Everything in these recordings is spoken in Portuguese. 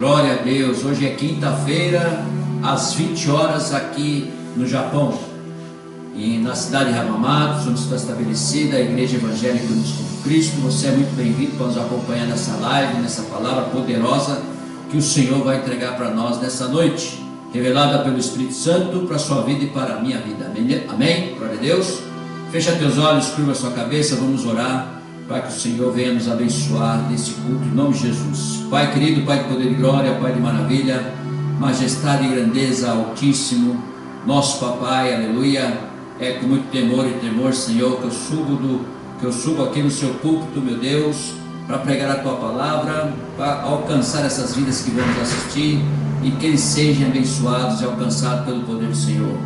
Glória a Deus, hoje é quinta-feira, às 20 horas aqui no Japão, e na cidade de Hamamatsu, onde está estabelecida a Igreja Evangélica Unidos com Cristo. Você é muito bem-vindo para nos acompanhar nessa live, nessa palavra poderosa que o Senhor vai entregar para nós nessa noite, revelada pelo Espírito Santo para a sua vida e para a minha vida. Amém? Glória a Deus. Fecha teus olhos, curva a sua cabeça, vamos orar para que o Senhor venha nos abençoar nesse culto, em nome de Jesus. Pai querido, Pai de poder e glória, Pai de maravilha, majestade e grandeza, Altíssimo, nosso Papai, aleluia. É com muito temor e temor, Senhor, que eu subo aqui no seu púlpito, meu Deus, para pregar a tua palavra, para alcançar essas vidas que vamos assistir, e que eles sejam abençoados e alcançados pelo poder do Senhor.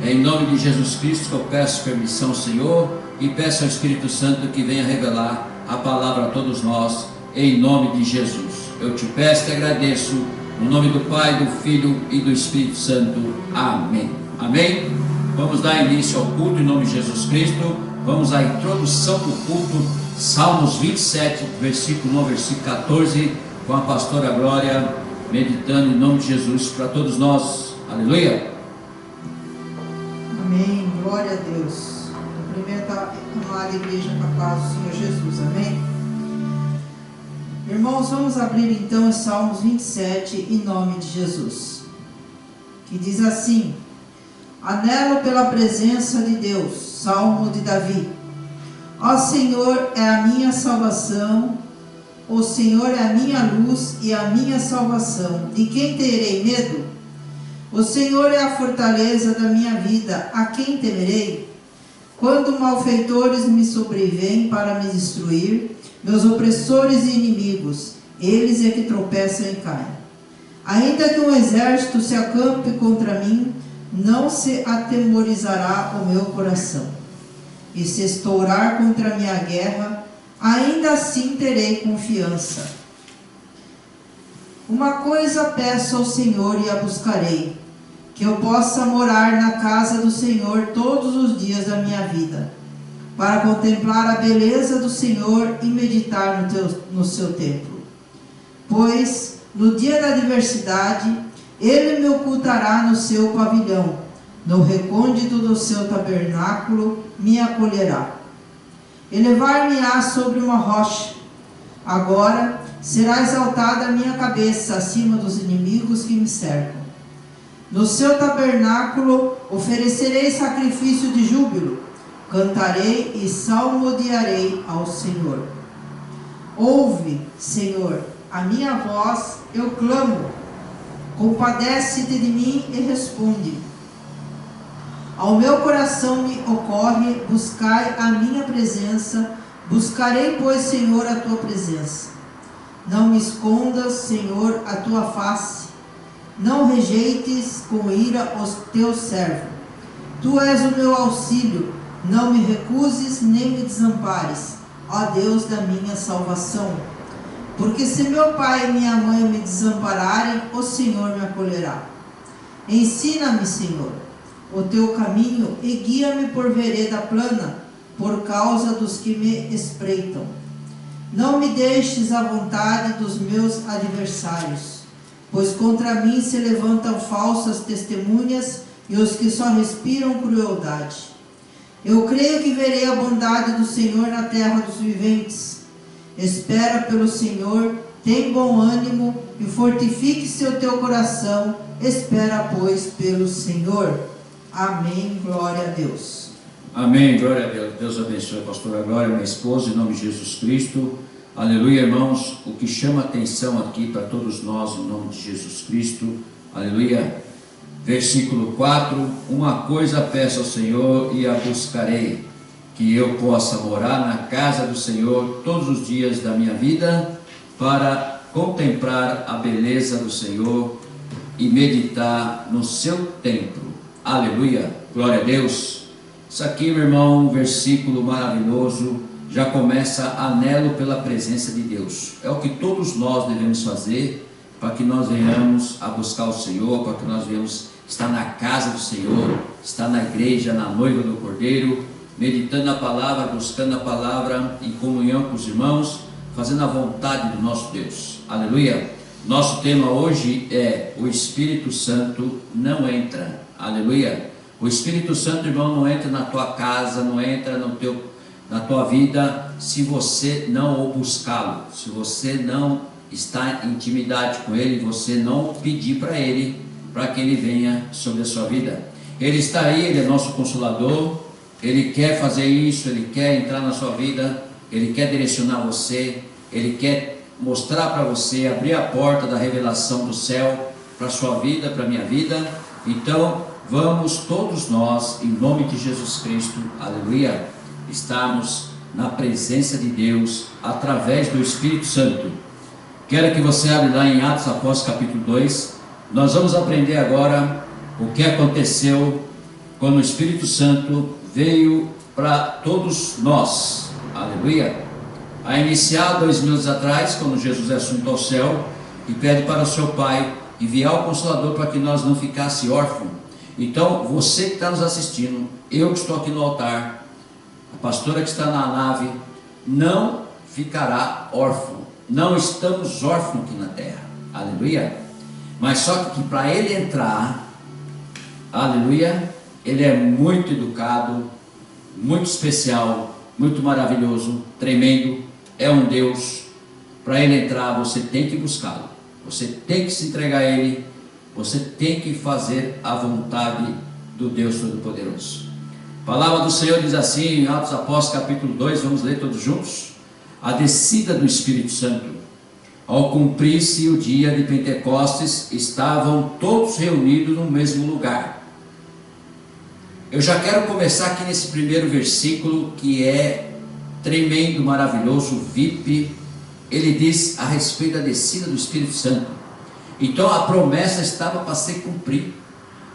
É em nome de Jesus Cristo que eu peço permissão, Senhor, e peço ao Espírito Santo que venha revelar a palavra a todos nós, em nome de Jesus. Eu te peço e te agradeço, no nome do Pai, do Filho e do Espírito Santo. Amém. Amém? Vamos dar início ao culto em nome de Jesus Cristo. Vamos à introdução do culto, Salmos 27, versículo 1 ao versículo 14, com a pastora Glória, meditando em nome de Jesus para todos nós. Aleluia. Amém, glória a Deus. Cumprimento a amada igreja com a paz do Senhor Jesus, amém? Irmãos, vamos abrir então os Salmos 27 em nome de Jesus, que diz assim: anelo pela presença de Deus, Salmo de Davi. Ó Senhor é a minha salvação, o Senhor é a minha luz e a minha salvação, de quem terei medo? O Senhor é a fortaleza da minha vida, a quem temerei? Quando malfeitores me sobrevêm para me destruir, meus opressores e inimigos, eles é que tropeçam e caem. Ainda que um exército se acampe contra mim, não se atemorizará o meu coração. E se estourar contra a minha guerra, ainda assim terei confiança. Uma coisa peço ao Senhor e a buscarei, que eu possa morar na casa do Senhor todos os dias da minha vida, para contemplar a beleza do Senhor e meditar no seu templo. Pois, no dia da adversidade, Ele me ocultará no seu pavilhão, no recôndito do seu tabernáculo me acolherá. Elevar-me-á sobre uma rocha. Agora será exaltada a minha cabeça acima dos inimigos que me cercam. No seu tabernáculo oferecerei sacrifício de júbilo, cantarei e salmodiarei ao Senhor. Ouve, Senhor, a minha voz, eu clamo, compadece-te de mim e responde. Ao meu coração me ocorre, buscai a minha presença, buscarei, pois, Senhor, a tua presença. Não me escondas, Senhor, a tua face, não rejeites com ira os teus servos. Tu és o meu auxílio, não me recuses nem me desampares, ó Deus da minha salvação. Porque se meu pai e minha mãe me desampararem, o Senhor me acolherá. Ensina-me, Senhor, o teu caminho e guia-me por vereda plana, por causa dos que me espreitam. Não me deixes à vontade dos meus adversários, pois contra mim se levantam falsas testemunhas e os que só respiram crueldade. Eu creio que verei a bondade do Senhor na terra dos viventes. Espera pelo Senhor, tem bom ânimo e fortifique-se o teu coração. Espera, pois, pelo Senhor. Amém, glória a Deus. Amém, glória a Deus. Deus abençoe a pastora Glória, minha esposa, em nome de Jesus Cristo. Aleluia, irmãos. O que chama atenção aqui para todos nós, em nome de Jesus Cristo, aleluia. Versículo 4: uma coisa peço ao Senhor e a buscarei, que eu possa morar na casa do Senhor todos os dias da minha vida, para contemplar a beleza do Senhor e meditar no seu templo. Aleluia, glória a Deus. Isso aqui, meu irmão, um versículo maravilhoso, já começa anelo pela presença de Deus. É o que todos nós devemos fazer para que nós venhamos a buscar o Senhor, para que nós venhamos estar na casa do Senhor, estar na igreja, na noiva do Cordeiro, meditando a palavra, buscando a palavra em comunhão com os irmãos, fazendo a vontade do nosso Deus. Aleluia. Nosso tema hoje é: o Espírito Santo não entra. Aleluia. O Espírito Santo, irmão, não entra na tua casa, não entra na tua vida, se você não o buscá-lo, se você não está em intimidade com Ele, você não pedir para Ele, para que Ele venha sobre a sua vida. Ele está aí, Ele é nosso Consolador, Ele quer fazer isso, Ele quer entrar na sua vida, Ele quer direcionar você, Ele quer mostrar para você, abrir a porta da revelação do céu para a sua vida, para a minha vida. Então vamos todos nós, em nome de Jesus Cristo, aleluia, estarmos na presença de Deus através do Espírito Santo. Quero que você abra lá em Atos Apóstolos capítulo 2. Nós vamos aprender agora o que aconteceu quando o Espírito Santo veio para todos nós, aleluia. A iniciar 2000 anos atrás, quando Jesus é assunto ao céu e pede para o seu Pai enviar o Consolador para que nós não ficasse órfãos. Então, você que está nos assistindo, eu que estou aqui no altar, a pastora que está na nave, não ficará órfão. Não estamos órfãos aqui na terra, aleluia. Mas só que para ele entrar, aleluia, ele é muito educado, muito especial, muito maravilhoso, tremendo. É um Deus. Para ele entrar, você tem que buscá-lo, você tem que se entregar a Ele, você tem que fazer a vontade do Deus Todo-Poderoso. A palavra do Senhor diz assim, em Atos Apóstolos capítulo 2, vamos ler todos juntos. A descida do Espírito Santo. Ao cumprir-se o dia de Pentecostes, estavam todos reunidos no mesmo lugar. Eu já quero começar aqui nesse primeiro versículo, que é tremendo, maravilhoso, VIP. Ele diz a respeito da descida do Espírito Santo. Então a promessa estava para ser cumprida.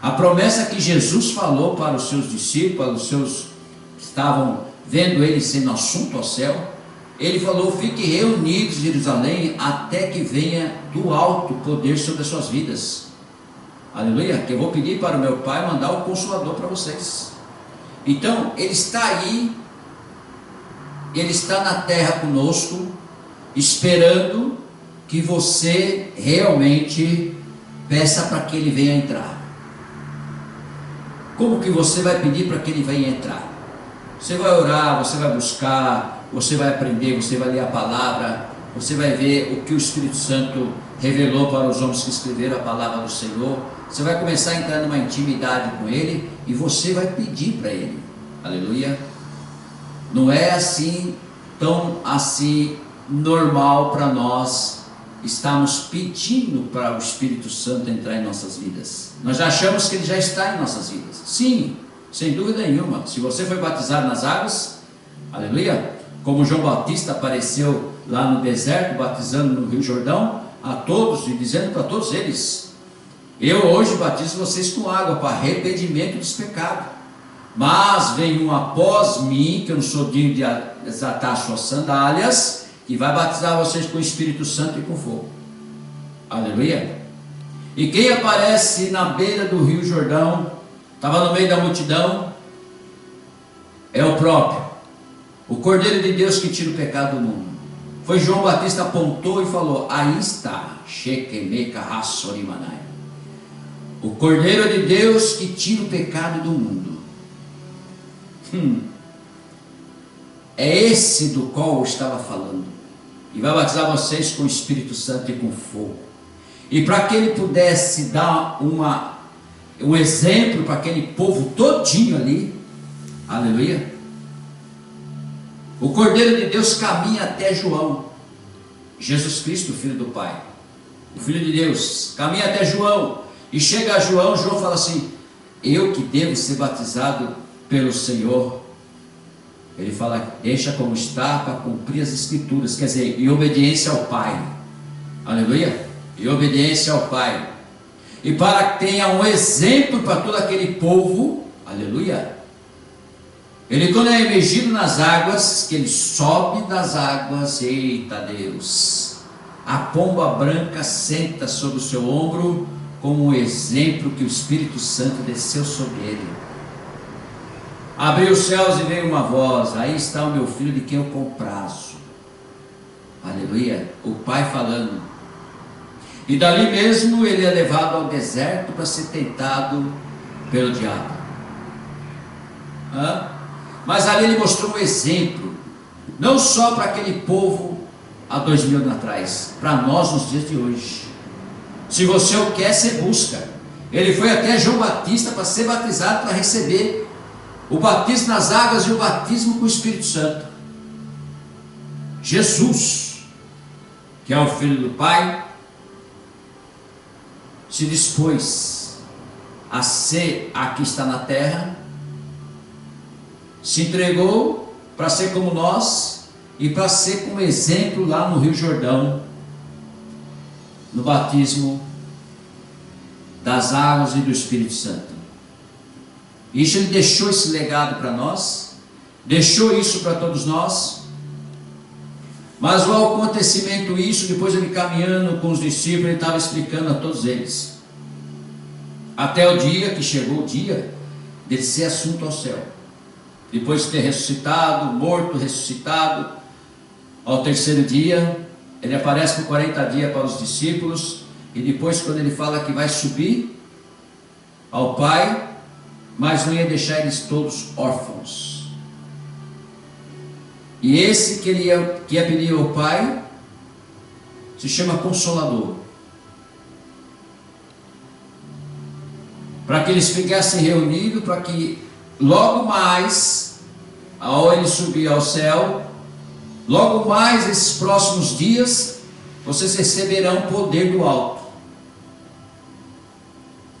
A promessa que Jesus falou para os seus discípulos, para os seus que estavam vendo ele sendo assunto ao céu. Ele falou: fiquem reunidos em Jerusalém até que venha do alto poder sobre as suas vidas. Aleluia, que eu vou pedir para o meu Pai mandar o Consolador para vocês. Então ele está aí, ele está na terra conosco, esperando que você realmente peça para que ele venha entrar. Como que você vai pedir para que ele venha entrar? Você vai orar, você vai buscar, você vai aprender, você vai ler a palavra, você vai ver o que o Espírito Santo revelou para os homens que escreveram a palavra do Senhor. Você vai começar a entrar numa intimidade com Ele e você vai pedir para Ele. Aleluia. Não é assim, tão assim normal para nós estarmos pedindo para o Espírito Santo entrar em nossas vidas. Nós já achamos que Ele já está em nossas vidas. Sim, sem dúvida nenhuma. Se você foi batizado nas águas, aleluia, como João Batista apareceu lá no deserto, batizando no Rio Jordão, a todos e dizendo para todos eles: eu hoje batizo vocês com água para arrependimento dos pecados, mas vem um após mim, que eu não sou digno de desatar suas sandálias, que vai batizar vocês com o Espírito Santo e com fogo. Aleluia. E quem aparece na beira do Rio Jordão, estava no meio da multidão, é o próprio, o Cordeiro de Deus que tira o pecado do mundo. Foi João Batista, apontou e falou: aí está, o Cordeiro de Deus que tira o pecado do mundo. É esse do qual eu estava falando. E vai batizar vocês com o Espírito Santo e com fogo. E para que ele pudesse dar um exemplo para aquele povo todinho ali, aleluia, o Cordeiro de Deus caminha até João, Jesus Cristo, Filho do Pai, o Filho de Deus, caminha até João, e chega a João, João fala assim: eu que devo ser batizado pelo Senhor. Ele fala: deixa como está para cumprir as Escrituras, quer dizer, em obediência ao Pai, aleluia, em obediência ao Pai, e para que tenha um exemplo para todo aquele povo, aleluia. Ele, quando é emergido nas águas, que ele sobe das águas, eita Deus, a pomba branca senta sobre o seu ombro, como um exemplo que o Espírito Santo desceu sobre ele. Abriu os céus e veio uma voz: aí está o meu filho de quem eu comprazo. Aleluia, o Pai falando. E dali mesmo ele é levado ao deserto para ser tentado pelo diabo. Mas ali ele mostrou um exemplo, não só para aquele povo há 2000 anos atrás, para nós nos dias de hoje. Se você o quer, você busca. Ele foi até João Batista para ser batizado, para receber o batismo nas águas e o batismo com o Espírito Santo. Jesus, que é o Filho do Pai, se dispôs a ser a que está na terra, se entregou para ser como nós e para ser como exemplo lá no Rio Jordão, no batismo das águas e do Espírito Santo. Isso ele deixou esse legado para nós, deixou isso para todos nós. Mas o acontecimento, isso, depois ele caminhando com os discípulos, ele estava explicando a todos eles, até o dia que chegou o dia dele ser assunto ao céu, depois de ter ressuscitado, morto, ressuscitado. Ao terceiro dia ele aparece por 40 dias para os discípulos, e depois, quando ele fala que vai subir ao Pai, mas não ia deixar eles todos órfãos. E esse que ia pedir ao Pai se chama Consolador, para que eles ficassem reunidos, para que logo mais, ao ele subir ao céu, logo mais esses próximos dias, vocês receberão poder do alto.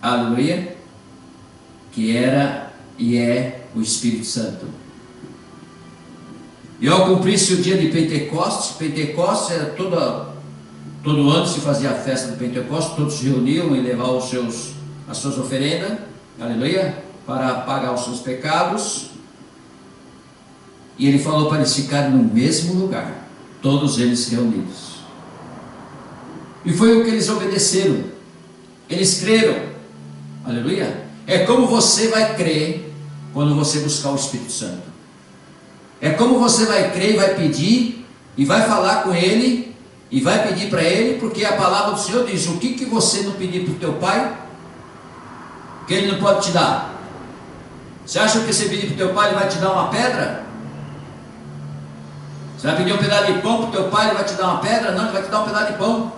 Aleluia. Que era e é o Espírito Santo. E ao cumprir-se o dia de Pentecostes, Pentecostes era todo ano se fazia a festa do Pentecostes, todos se reuniam e levavam as suas oferendas, aleluia, para pagar os seus pecados. E ele falou para eles ficarem no mesmo lugar, todos eles reunidos. E foi o que eles obedeceram, eles creram, aleluia. É como você vai crer quando você buscar o Espírito Santo. É como você vai crer e vai pedir, e vai falar com Ele, e vai pedir para Ele, porque a palavra do Senhor diz: o que você não pedir para o teu Pai, que Ele não pode te dar? Você acha que você pedir para o teu Pai, Ele vai te dar uma pedra? Você vai pedir um pedaço de pão para o teu Pai, Ele vai te dar uma pedra? Não, Ele vai te dar um pedaço de pão.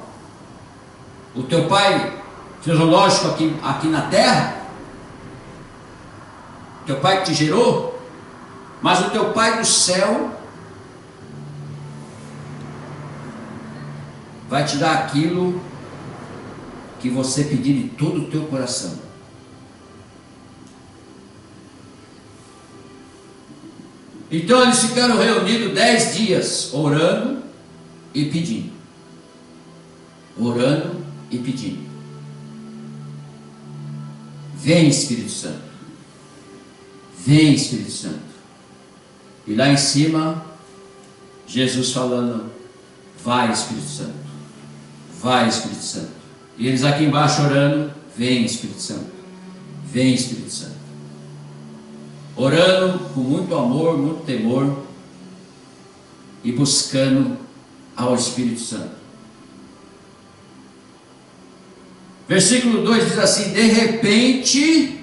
O teu Pai fisiológico aqui na terra, teu Pai que te gerou, mas o teu Pai do céu vai te dar aquilo que você pedir de todo o teu coração. Então eles ficaram reunidos 10 dias, orando e pedindo. Orando e pedindo. Vem, Espírito Santo. Vem, Espírito Santo. E lá em cima, Jesus falando: vai, Espírito Santo. Vai, Espírito Santo. E eles aqui embaixo orando: vem, Espírito Santo. Vem, Espírito Santo. Orando com muito amor, muito temor, e buscando ao Espírito Santo. Versículo 2 diz assim: de repente,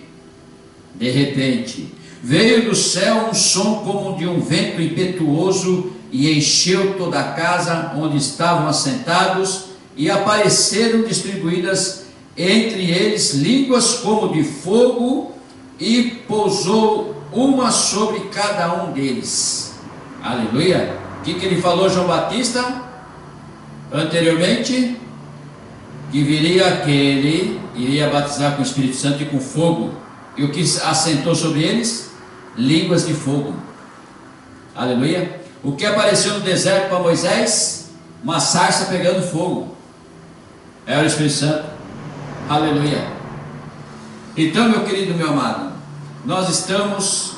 veio do céu um som como de um vento impetuoso e encheu toda a casa onde estavam assentados, e apareceram distribuídas entre eles línguas como de fogo, e pousou uma sobre cada um deles. Aleluia. O que ele falou, João Batista, anteriormente? Que viria aquele, iria batizar com o Espírito Santo e com fogo. E o que assentou sobre eles? Línguas de fogo. Aleluia. O que apareceu no deserto para Moisés? Uma sarça pegando fogo. Era o Espírito Santo. Aleluia. Então, meu querido, meu amado, nós estamos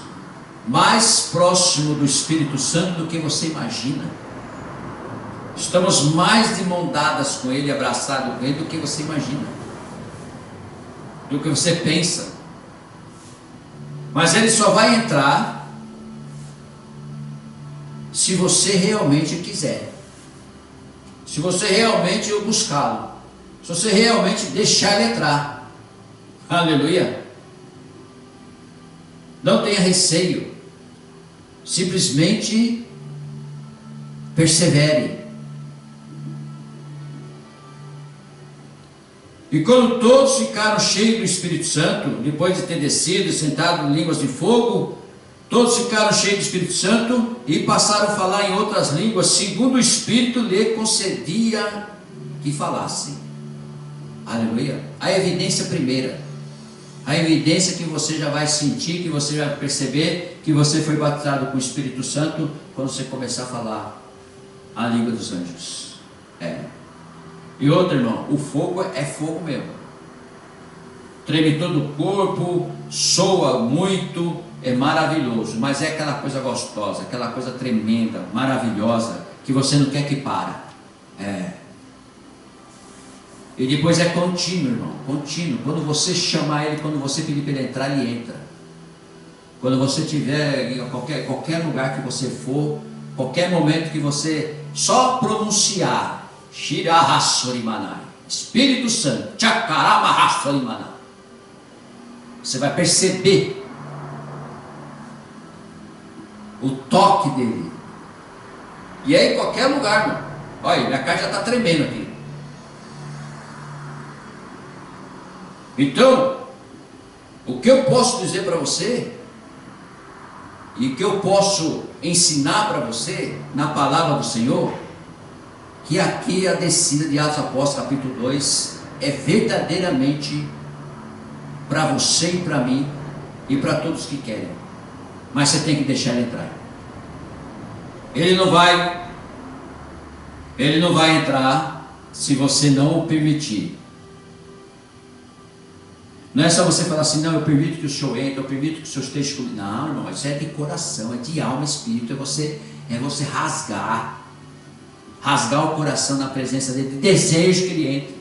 mais próximo do Espírito Santo do que você imagina. Estamos mais de mão dadas com Ele, abraçados com Ele, do que você imagina, do que você pensa. Mas Ele só vai entrar se você realmente quiser, se você realmente buscá-lo, Se você realmente deixar ele entrar. Aleluia. Não tenha receio. Simplesmente persevere. E quando todos ficaram cheios do Espírito Santo, depois de ter descido e sentado em línguas de fogo, todos ficaram cheios do Espírito Santo e passaram a falar em outras línguas, segundo o Espírito lhe concedia que falassem. Aleluia. A evidência primeira, a evidência que você já vai sentir, que você vai perceber que você foi batizado com o Espírito Santo quando você começar a falar a língua dos anjos. E outro, irmão, o fogo é fogo mesmo. Treme todo o corpo, soa muito, é maravilhoso, mas é aquela coisa gostosa, aquela coisa tremenda, maravilhosa, que você não quer que para. E depois é contínuo, irmão, contínuo. Quando você chamar ele, quando você pedir para ele entrar, ele entra. Quando você estiver em qualquer lugar que você for, qualquer momento que você só pronunciar Shirahasorimanai, Espírito Santo, Chakaramahassorimanai, você vai perceber o toque dele. E é em qualquer lugar, irmão. Olha, minha cara já está tremendo aqui. Então, o que eu posso dizer para você, e o que eu posso ensinar para você, na palavra do Senhor, que aqui a descida de Atos Apóstolos, capítulo 2, é verdadeiramente para você e para mim, e para todos que querem. Mas você tem que deixar ele entrar. Ele não vai entrar se você não o permitir. Não é só você falar assim, não, eu permito que o senhor entre, eu permito que o senhor esteja comigo. Não, irmão, isso é de coração, é de alma, espírito, é você rasgar o coração na presença dele, de desejo que ele entre.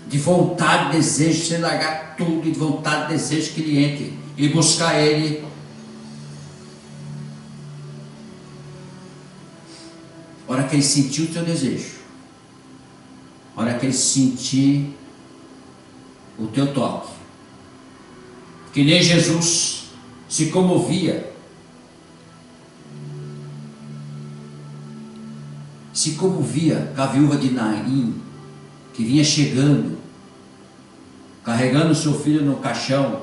De vontade, desejo, você largar tudo, de vontade, desejo que ele entre e buscar ele. A hora que ele sentir o teu desejo, a hora que ele sentir o teu toque, que nem Jesus se comovia, com a viúva de Naim, que vinha chegando, carregando o seu filho no caixão.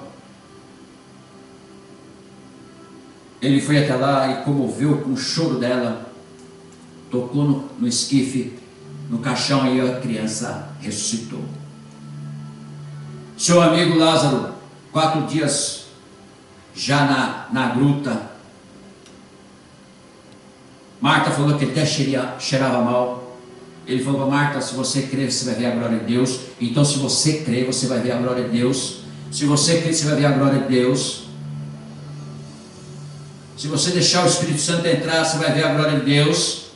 Ele foi até lá e comoveu com o choro dela, tocou no esquife, no caixão, e a criança ressuscitou. Seu amigo Lázaro, 4 dias já na gruta. Marta falou que ele até cheirava mal. Ele falou para Marta, se você crer, você vai ver a glória de Deus. Então, se você crer, você vai ver a glória de Deus. Se você crer, você vai ver a glória de Deus. Se você deixar o Espírito Santo entrar, você vai ver a glória de Deus.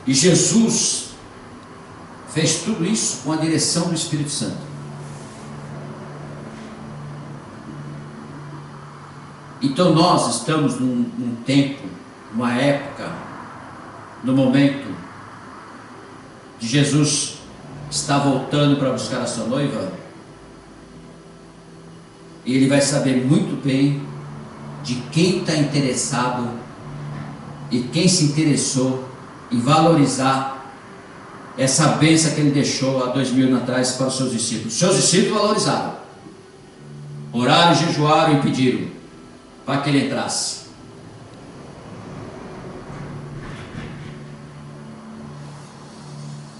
E Jesus fez tudo isso com a direção do Espírito Santo. Então nós estamos num tempo, numa época, no momento de Jesus está voltando para buscar a sua noiva, e ele vai saber muito bem de quem está interessado e quem se interessou em valorizar essa bênção que ele deixou há 2000 anos atrás para os seus discípulos. Os seus discípulos valorizaram, oraram, jejuaram e pediram para que ele entrasse.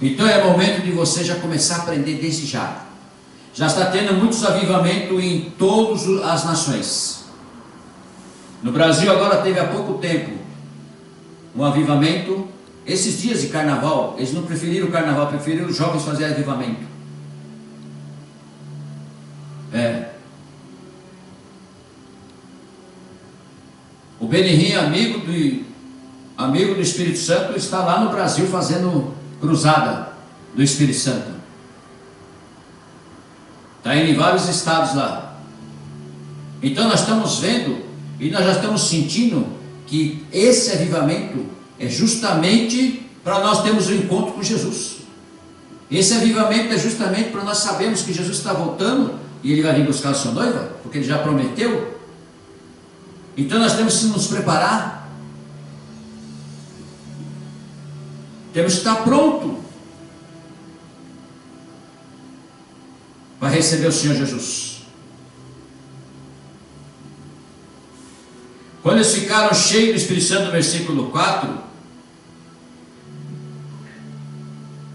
Então é momento de você já começar a aprender desde já. Já está tendo muitos avivamentos em todas as nações. No Brasil agora teve há pouco tempo um avivamento. Esses dias de carnaval, eles não preferiram o carnaval, preferiram os jovens fazer avivamento. O Benihim, amigo do Espírito Santo, está lá no Brasil fazendo cruzada do Espírito Santo. Está indo em vários estados lá. Então nós estamos vendo e nós já estamos sentindo que esse avivamento é justamente para nós termos um encontro com Jesus. Esse avivamento é justamente para nós sabermos que Jesus está voltando e Ele vai vir buscar a sua noiva, porque Ele já prometeu. Então nós temos que nos preparar, temos que estar pronto para receber o Senhor Jesus. Quando eles ficaram cheios do Espírito Santo, no versículo 4,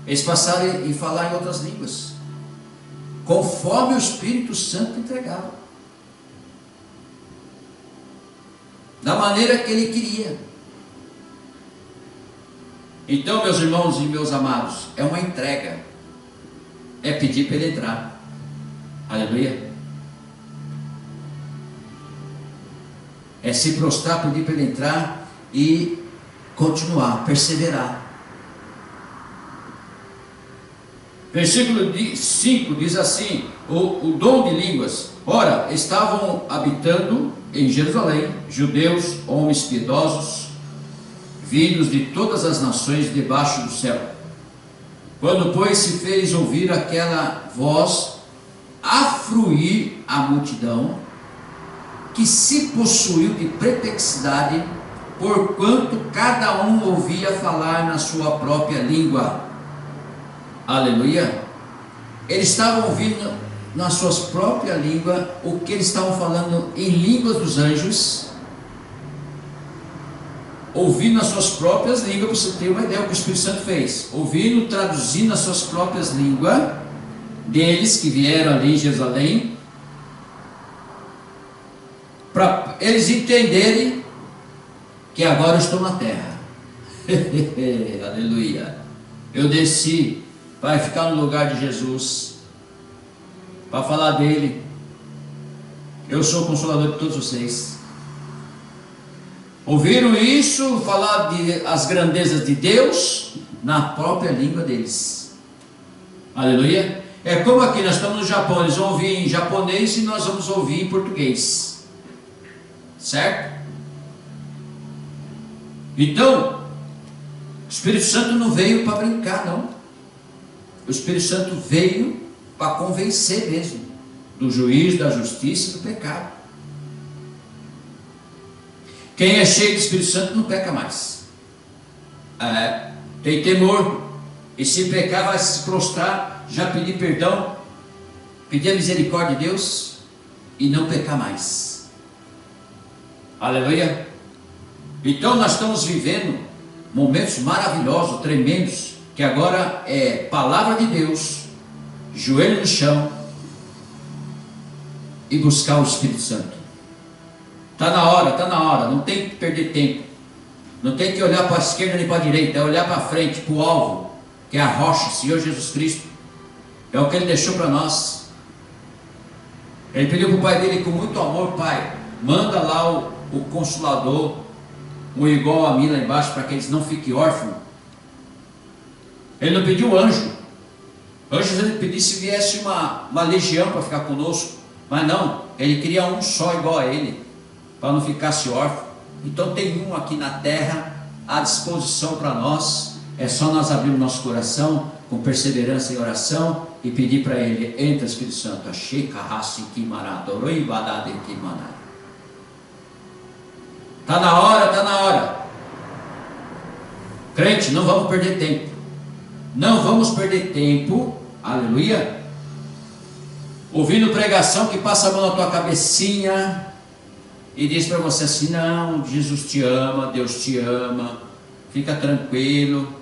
eles passaram a falar em outras línguas, conforme o Espírito Santo entregava, da maneira que ele queria. Então, meus irmãos e meus amados, é uma entrega, é pedir para ele entrar. Aleluia. É se prostrar, pedir para ele entrar e continuar, perseverar. Versículo 5 diz assim: o dom de línguas. Ora, estavam habitando em Jerusalém judeus, homens piedosos, vindos de todas as nações debaixo do céu. Quando, pois, se fez ouvir aquela voz, afluir a multidão, que se possuiu de perplexidade, porquanto cada um ouvia falar na sua própria língua. Aleluia. Eles estavam ouvindo na sua própria língua o que eles estavam falando em línguas dos anjos, ouvindo nas suas próprias línguas. Para você ter uma ideia, o que o Espírito Santo fez, ouvindo, traduzindo nas suas próprias línguas deles que vieram ali em Jerusalém, para eles entenderem que agora eu estou na terra. Aleluia. Eu desci para ficar no lugar de Jesus, para falar dele. Eu sou o consolador de todos vocês. Ouviram isso, falar de as grandezas de Deus na própria língua deles. Aleluia. É como aqui, nós estamos no Japão, eles vão ouvir em japonês e nós vamos ouvir em português, certo? Então, o Espírito Santo não veio para brincar, não. O Espírito Santo veio para convencer mesmo do juízo, da justiça e do pecado. Quem é cheio do Espírito Santo não peca mais. Tem temor, e se pecar vai se prostrar, já pedir perdão, pedir a misericórdia de Deus e não pecar mais. Aleluia. Então nós estamos vivendo momentos maravilhosos, tremendos, que agora é palavra de Deus, joelho no chão e buscar o Espírito Santo. Está na hora, não tem que perder tempo, não tem que olhar para a esquerda nem para a direita, é olhar para a frente, para o alvo, que é a rocha, Senhor Jesus Cristo. É o que Ele deixou para nós. Ele pediu para o pai dele com muito amor: Pai, manda lá o Consolador, um igual a mim lá embaixo, para que eles não fiquem órfãos. Ele não pediu anjo. Anjos ele pediu se viesse uma legião para ficar conosco, mas não, ele queria um só igual a ele, para não ficasse órfão. Então tem um aqui na terra à disposição para nós. É só nós abrirmos nosso coração com perseverança e oração e pedir para ele: entra, Espírito Santo. Está na hora. Crente, não vamos perder tempo. Não vamos perder tempo, aleluia, ouvindo pregação que passa a mão na tua cabecinha e diz para você assim: não, Jesus te ama, Deus te ama, fica tranquilo,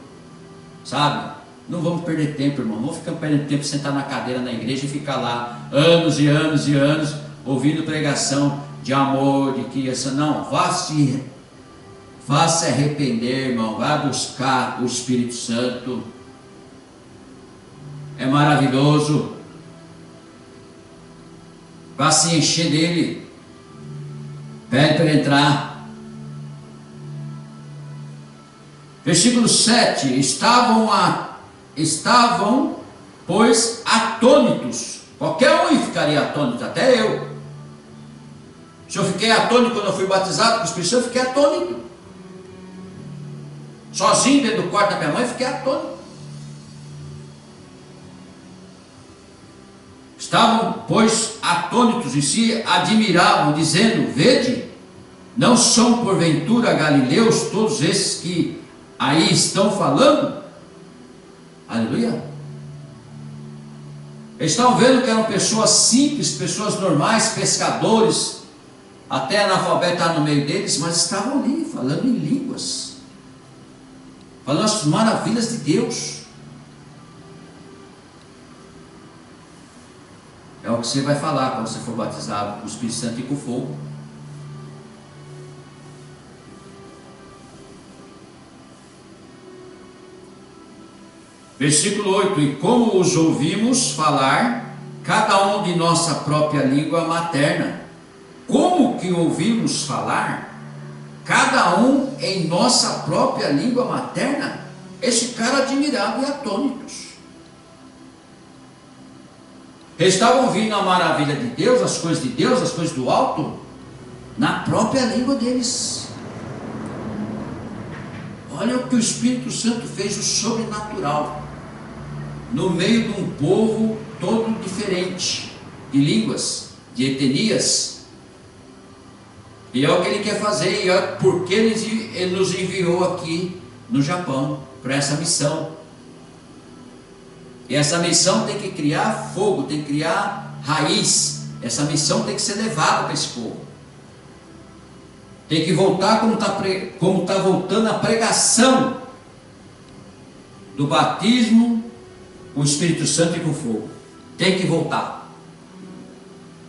sabe? Não vamos perder tempo, irmão. Não vamos ficar perdendo tempo sentar na cadeira na igreja e ficar lá anos e anos e anos ouvindo pregação de amor, de que essa não, vá se arrepender, irmão, vá buscar o Espírito Santo. É maravilhoso. Vá se encher dele. Pede para ele entrar. Versículo 7. Estavam, pois, atônitos. Qualquer um ficaria atônito, até eu. Se eu fiquei atônito quando eu fui batizado com o Espírito Santo, eu fiquei atônito. Sozinho dentro do quarto da minha mãe, eu fiquei atônito. Estavam, pois, atônitos e se admiravam, dizendo: vede, não são porventura galileus todos esses que aí estão falando? Aleluia. Eles estavam vendo que eram pessoas simples, pessoas normais, pescadores, até analfabeto no meio deles, mas estavam ali falando em línguas, falando as maravilhas de Deus. É o que você vai falar quando você for batizado com o Espírito Santo e com fogo. Versículo 8: e como os ouvimos falar, cada um de nossa própria língua materna. Como que ouvimos falar? Cada um em nossa própria língua materna. Esse cara admirava e atônitos. Eles estavam ouvindo a maravilha de Deus, as coisas de Deus, as coisas do alto, na própria língua deles. Olha o que o Espírito Santo fez, o sobrenatural, no meio de um povo todo diferente, de línguas, de etnias. E é o que Ele quer fazer, e é porque Ele nos enviou aqui no Japão, para essa missão. E essa missão tem que criar fogo, tem que criar raiz. Essa missão tem que ser levada para esse povo. Tem que voltar como está voltando a pregação do batismo com o Espírito Santo e com fogo. Tem que voltar.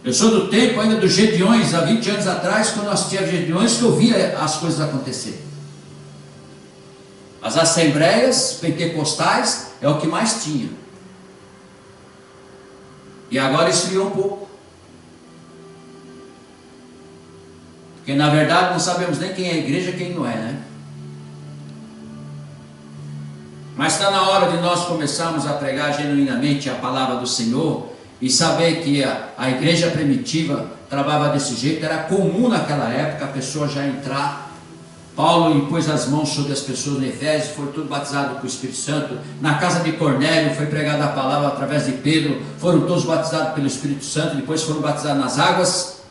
Eu sou do tempo ainda dos Gedeões, há 20 anos atrás, quando nós tínhamos Gedeões, que eu via as coisas acontecer. As assembleias pentecostais é o que mais tinha. E agora esfriou um pouco. Porque na verdade não sabemos nem quem é a igreja e quem não é, né? Mas está na hora de nós começarmos a pregar genuinamente a palavra do Senhor e saber que a igreja primitiva trabalhava desse jeito. Era comum naquela época a pessoa já entrar. Paulo impôs as mãos sobre as pessoas no Efésio, foi tudo batizado com o Espírito Santo. Na casa de Cornélio foi pregada a palavra através de Pedro, foram todos batizados pelo Espírito Santo, depois foram batizados nas águas.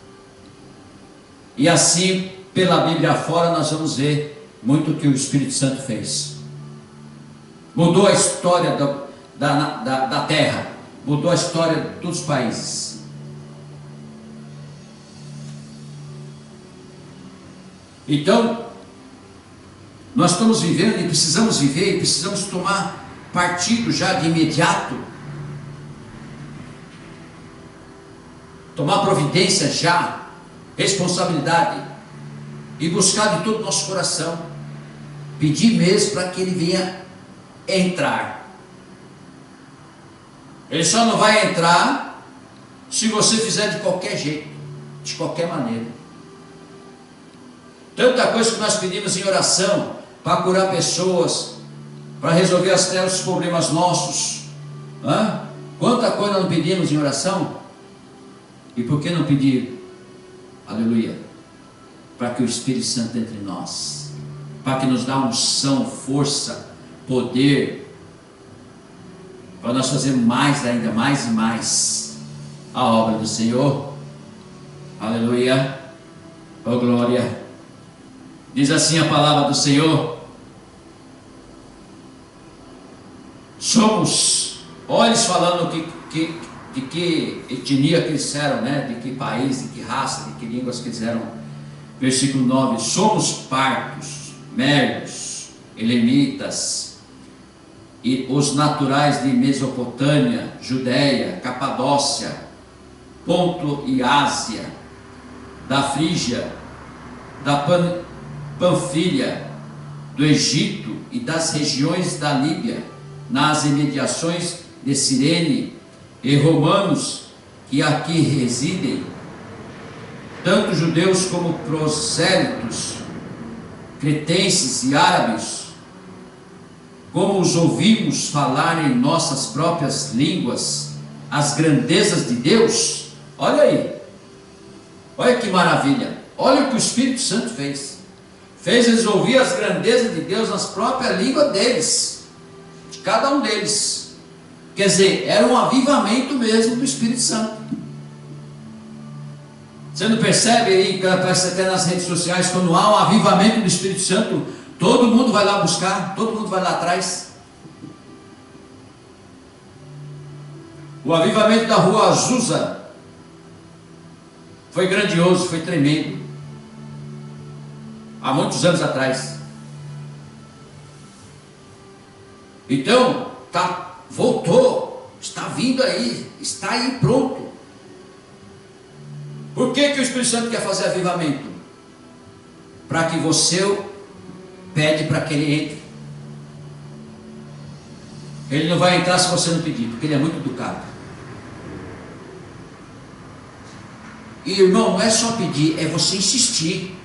E assim, pela Bíblia afora, nós vamos ver muito o que o Espírito Santo fez. Mudou a história da terra, mudou a história dos países. Então, nós estamos vivendo e precisamos viver, e precisamos tomar partido já de imediato, tomar providência já, responsabilidade, e buscar de todo o nosso coração, pedir mesmo para que Ele venha entrar. Ele só não vai entrar se você fizer de qualquer jeito, de qualquer maneira. Tanta coisa que nós pedimos em oração, para curar pessoas, para resolver até os problemas nossos. Quanta coisa não pedimos em oração? E por que não pedir? Aleluia. Para que o Espírito Santo entre em nós, para que nos dê unção, força, poder, para nós fazermos mais ainda, mais e mais a obra do Senhor. Aleluia. Oh glória. Diz assim a palavra do Senhor: somos, olha eles falando de que etnia que eles eram, né? De que país, de que raça, de que línguas que eles eram. Versículo 9: somos partos, médios, elemitas, e os naturais de Mesopotâmia, Judéia, Capadócia, Ponto e Ásia, da Frígia, da Panfilha, do Egito e das regiões da Líbia, nas imediações de Cirene, e romanos que aqui residem, tanto judeus como prosélitos, cretenses e árabes, como os ouvimos falar em nossas próprias línguas as grandezas de Deus. Olha aí, Olha que maravilha. Olha o que o Espírito Santo fez. Fez eles ouvir as grandezas de Deus nas próprias línguas deles, de cada um deles. Quer dizer, era um avivamento mesmo do Espírito Santo. Você não percebe aí, parece até nas redes sociais, quando há um avivamento do Espírito Santo, todo mundo vai lá buscar, todo mundo vai lá atrás. O avivamento da rua Azusa foi grandioso, foi tremendo, há muitos anos atrás. Então, voltou, está vindo aí, está aí pronto. Por que o Espírito Santo quer fazer avivamento? Para que você pede para que ele entre. Ele não vai entrar se você não pedir, porque ele é muito educado. E irmão, não é só pedir, é você insistir.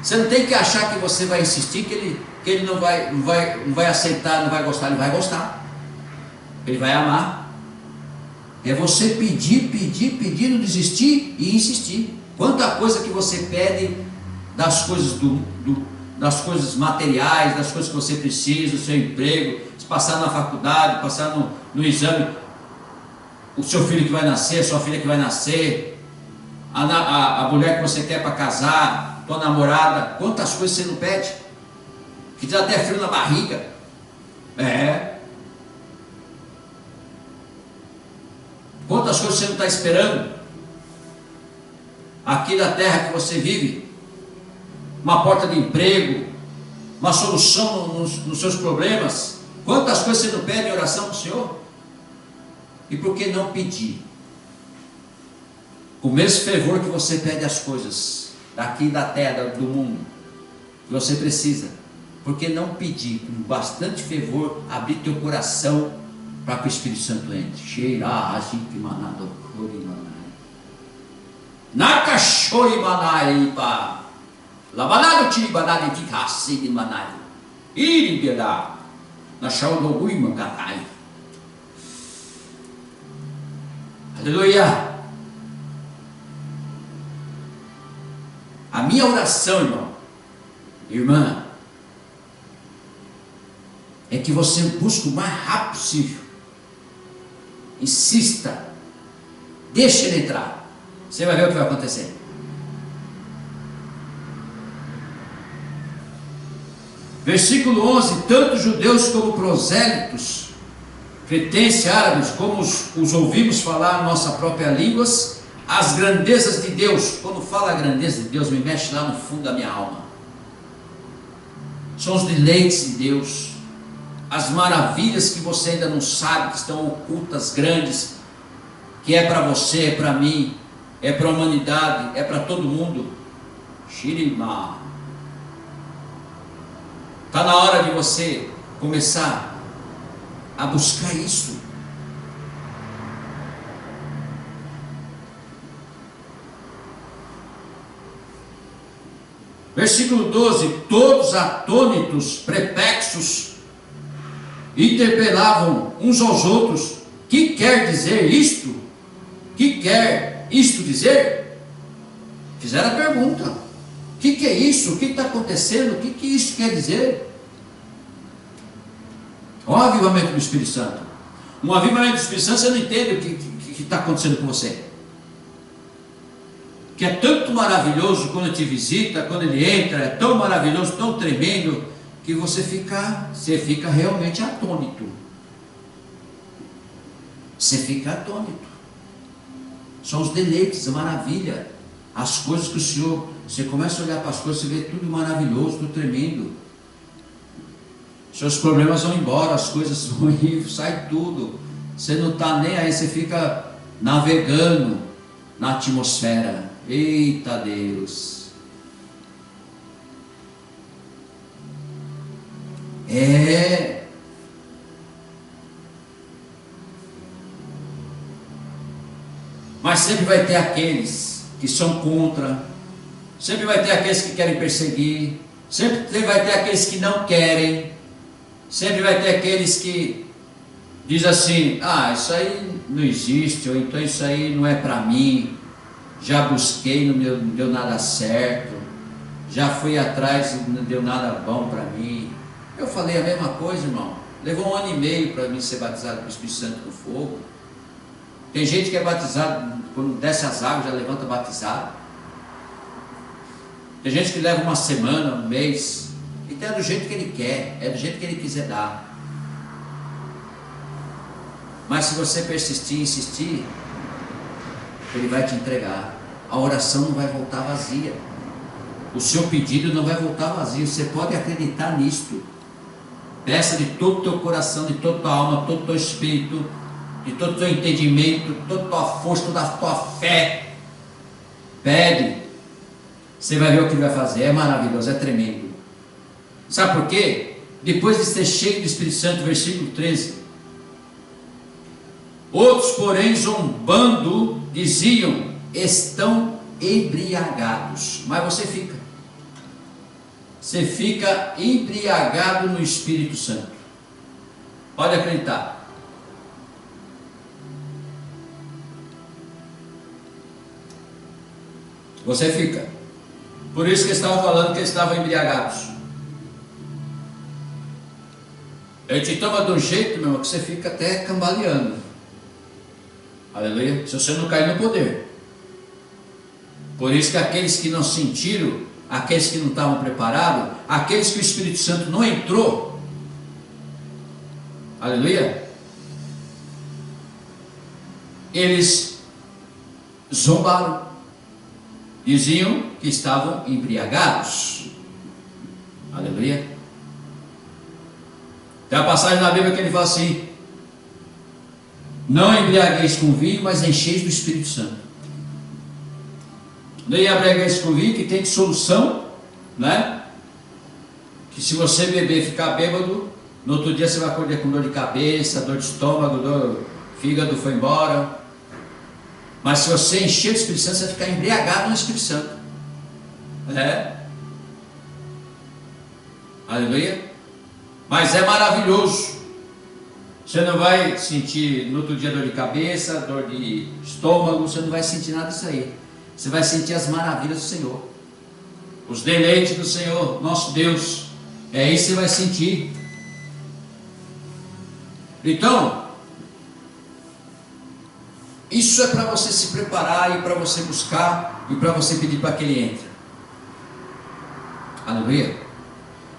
Você não tem que achar que você vai insistir, que ele não vai aceitar, não vai gostar. Ele vai gostar, ele vai amar. É você pedir, não desistir e insistir. Quanta coisa que você pede das coisas das coisas materiais, das coisas que você precisa, do seu emprego, se passar na faculdade, passar no exame, o seu filho que vai nascer, a sua filha que vai nascer, a mulher que você quer para casar, tua namorada, quantas coisas você não pede, que dá até frio na barriga. Quantas coisas você não está esperando aqui na terra que você vive? Uma porta de emprego, uma solução nos seus problemas. Quantas coisas você não pede em oração para o Senhor? E por que não pedir? Com o mesmo fervor que você pede as coisas daqui da terra, do mundo, que você precisa, por que não pedir com bastante fervor, abrir teu coração para que o Espírito Santo entre? Cheira, agite, manado, nakashoi manai pa labalado tiribanado tikasi de manai iribiada na shaudo uima katai. Aleluia. A minha oração, irmão, irmã, é que você busque o mais rápido possível. Insista, deixa ele entrar. Você vai ver o que vai acontecer. Versículo 11: tanto judeus como prosélitos, cretenses, árabes, como os ouvimos falar a nossa própria língua, as grandezas de Deus. Quando fala a grandeza de Deus, me mexe lá no fundo da minha alma. São os deleites de Deus, as maravilhas que você ainda não sabe, que estão ocultas, grandes, que é para você, é para mim, é para a humanidade, é para todo mundo. Shirima. Está na hora de você começar a buscar isso. Versículo 12: todos atônitos, perplexos, interpelavam uns aos outros: que quer dizer isto? Que quer isto dizer? Fizeram a pergunta: o que é isso? O que está acontecendo? O que isso quer dizer? Olha o avivamento do Espírito Santo. Um avivamento do Espírito Santo, você não entende o que está acontecendo com você, que é tanto maravilhoso quando ele te visita, quando ele entra, é tão maravilhoso, tão tremendo, que você fica realmente atônito. Você fica atônito. São os deleites, a maravilha, as coisas que o Senhor, você começa a olhar para as coisas, você vê tudo maravilhoso, tudo tremendo. Seus problemas vão embora, as coisas ruins, sai tudo. Você não está nem aí, você fica navegando na atmosfera. Eita Deus! Mas sempre vai ter aqueles que são contra, sempre vai ter aqueles que querem perseguir, sempre vai ter aqueles que não querem, sempre vai ter aqueles que diz assim: ah, isso aí não existe, ou então isso aí não é para mim. já busquei, não deu nada certo, já fui atrás e não deu nada bom para mim. Eu falei a mesma coisa, irmão. Levou 1 ano e meio para mim ser batizado com o Espírito Santo com fogo. Tem gente que é batizado, quando desce as águas já levanta batizado. Tem gente que leva uma semana, um mês. Então é do jeito que ele quer, é do jeito que ele quiser dar. Mas se você persistir e insistir, ele vai te entregar. A oração não vai voltar vazia. O seu pedido não vai voltar vazio. Você pode acreditar nisto. Peça de todo o teu coração, de toda a tua alma, todo o teu espírito, de todo o teu entendimento, toda a tua força, toda a tua fé. Pede. Você vai ver o que ele vai fazer. É maravilhoso, é tremendo. Sabe por quê? Depois de ser cheio do Espírito Santo, versículo 13. Outros, porém, zombando, diziam: estão embriagados. Mas você fica. Você fica embriagado no Espírito Santo. Pode acreditar. Você fica. Por isso que eles estavam falando que eles estavam embriagados. Ele te toma de um jeito, meu irmão, que você fica até cambaleando. Aleluia. Se você não cair no poder. Por isso que aqueles que não sentiram, aqueles que não estavam preparados, aqueles que o Espírito Santo não entrou, aleluia, eles zombaram, diziam que estavam embriagados. Aleluia. Tem a passagem na Bíblia que ele fala assim: não embriagueis com vinho, mas encheis do Espírito Santo. Não embriagueis com vinho, que tem solução, né? Que se você beber e ficar bêbado, no outro dia você vai acordar com dor de cabeça, dor de estômago, fígado foi embora. Mas se você encher do Espírito Santo, você vai ficar embriagado no Espírito Santo. Aleluia. Mas é maravilhoso. Você não vai sentir no outro dia dor de cabeça, dor de estômago, você não vai sentir nada disso aí. Você vai sentir as maravilhas do Senhor, os deleites do Senhor, nosso Deus. É isso que você vai sentir. Então, isso é para você se preparar e para você buscar e para você pedir para que Ele entre. Aleluia.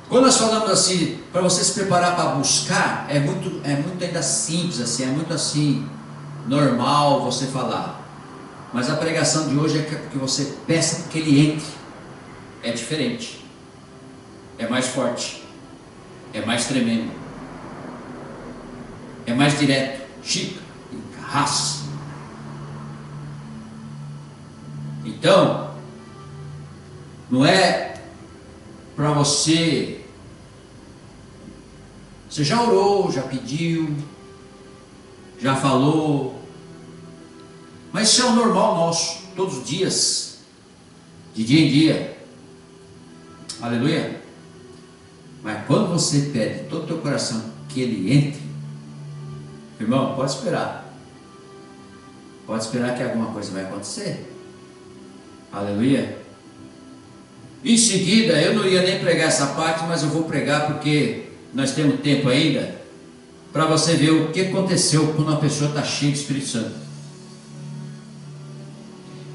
Quando nós falamos assim, para você se preparar para buscar, é muito ainda simples assim, é muito assim, normal você falar. Mas a pregação de hoje é que você peça que Ele entre. É diferente. É mais forte. É mais tremendo. É mais direto. Chica. Raça. Então, não é para você. Você já orou, já pediu, já falou. Mas isso é o normal nosso, todos os dias, de dia em dia. Aleluia. Mas quando você pede todo o teu coração que Ele entre, irmão, pode esperar. Pode esperar que alguma coisa vai acontecer. Aleluia. Em seguida, eu não ia nem pregar essa parte, mas eu vou pregar porque nós temos tempo ainda, para você ver o que aconteceu quando uma pessoa está cheia do Espírito Santo.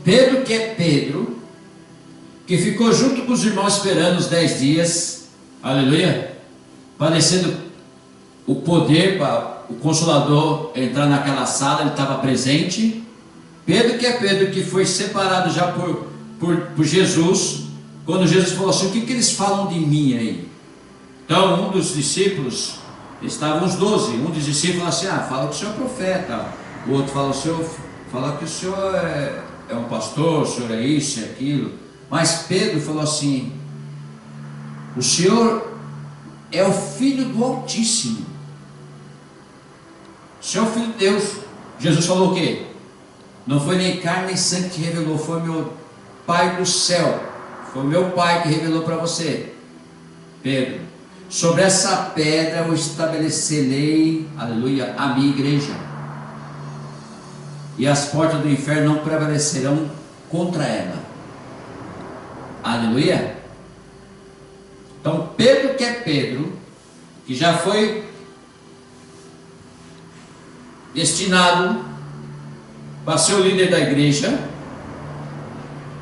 Pedro, que é Pedro, que ficou junto com os irmãos esperando os 10 dias, aleluia, padecendo o poder para o Consolador entrar naquela sala, ele estava presente. Pedro, que é Pedro, que foi separado já por Jesus, quando Jesus falou assim: o que eles falam de mim aí? Então um dos discípulos, estavam os 12, um dos discípulos falou assim: fala que o senhor é profeta, o outro fala que o senhor é um pastor, o senhor é isso e aquilo. Mas Pedro falou assim: o senhor é o Filho do Altíssimo, o senhor é o Filho de Deus. Jesus falou o quê? Não foi nem carne nem sangue que te revelou, foi meu Pai do céu, foi meu Pai que revelou para você. Pedro, sobre essa pedra eu estabelecerei, aleluia, a minha igreja, e as portas do inferno não prevalecerão contra ela. Aleluia. Então Pedro, que é Pedro, que já foi destinado para ser o líder da igreja,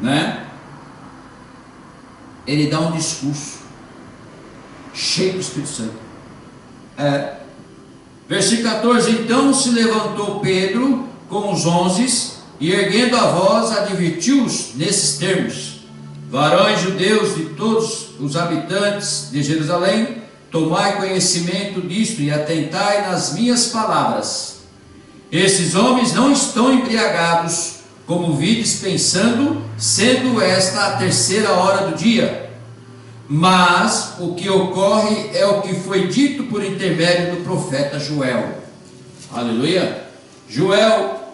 né? Ele dá um discurso cheio do Espírito Santo. Versículo 14: então se levantou Pedro com os 11 e erguendo a voz advertiu-os nesses termos: varões judeus de todos os habitantes de Jerusalém, tomai conhecimento disto e atentai nas minhas palavras. Esses homens não estão embriagados, como vides pensando, sendo esta a 3ª hora do dia. Mas o que ocorre é o que foi dito por intermédio do profeta Joel. Aleluia. Joel,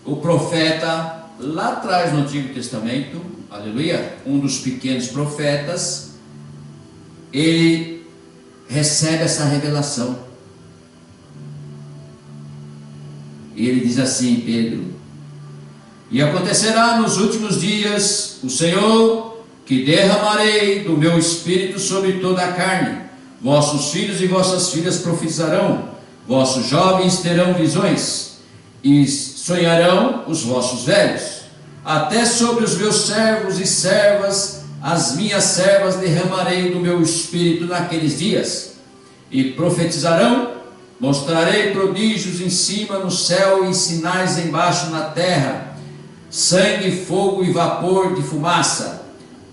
o profeta lá atrás no Antigo Testamento, aleluia, um dos pequenos profetas, ele recebe essa revelação. E ele diz assim, Pedro: e acontecerá nos últimos dias, o Senhor, que derramarei do meu espírito sobre toda a carne. Vossos filhos e vossas filhas profetizarão, vossos jovens terão visões, e sonharão os vossos velhos. Até sobre os meus servos e servas, as minhas servas, derramarei do meu espírito naqueles dias, e profetizarão. Mostrarei prodígios em cima no céu e sinais embaixo na terra: sangue, fogo e vapor de fumaça.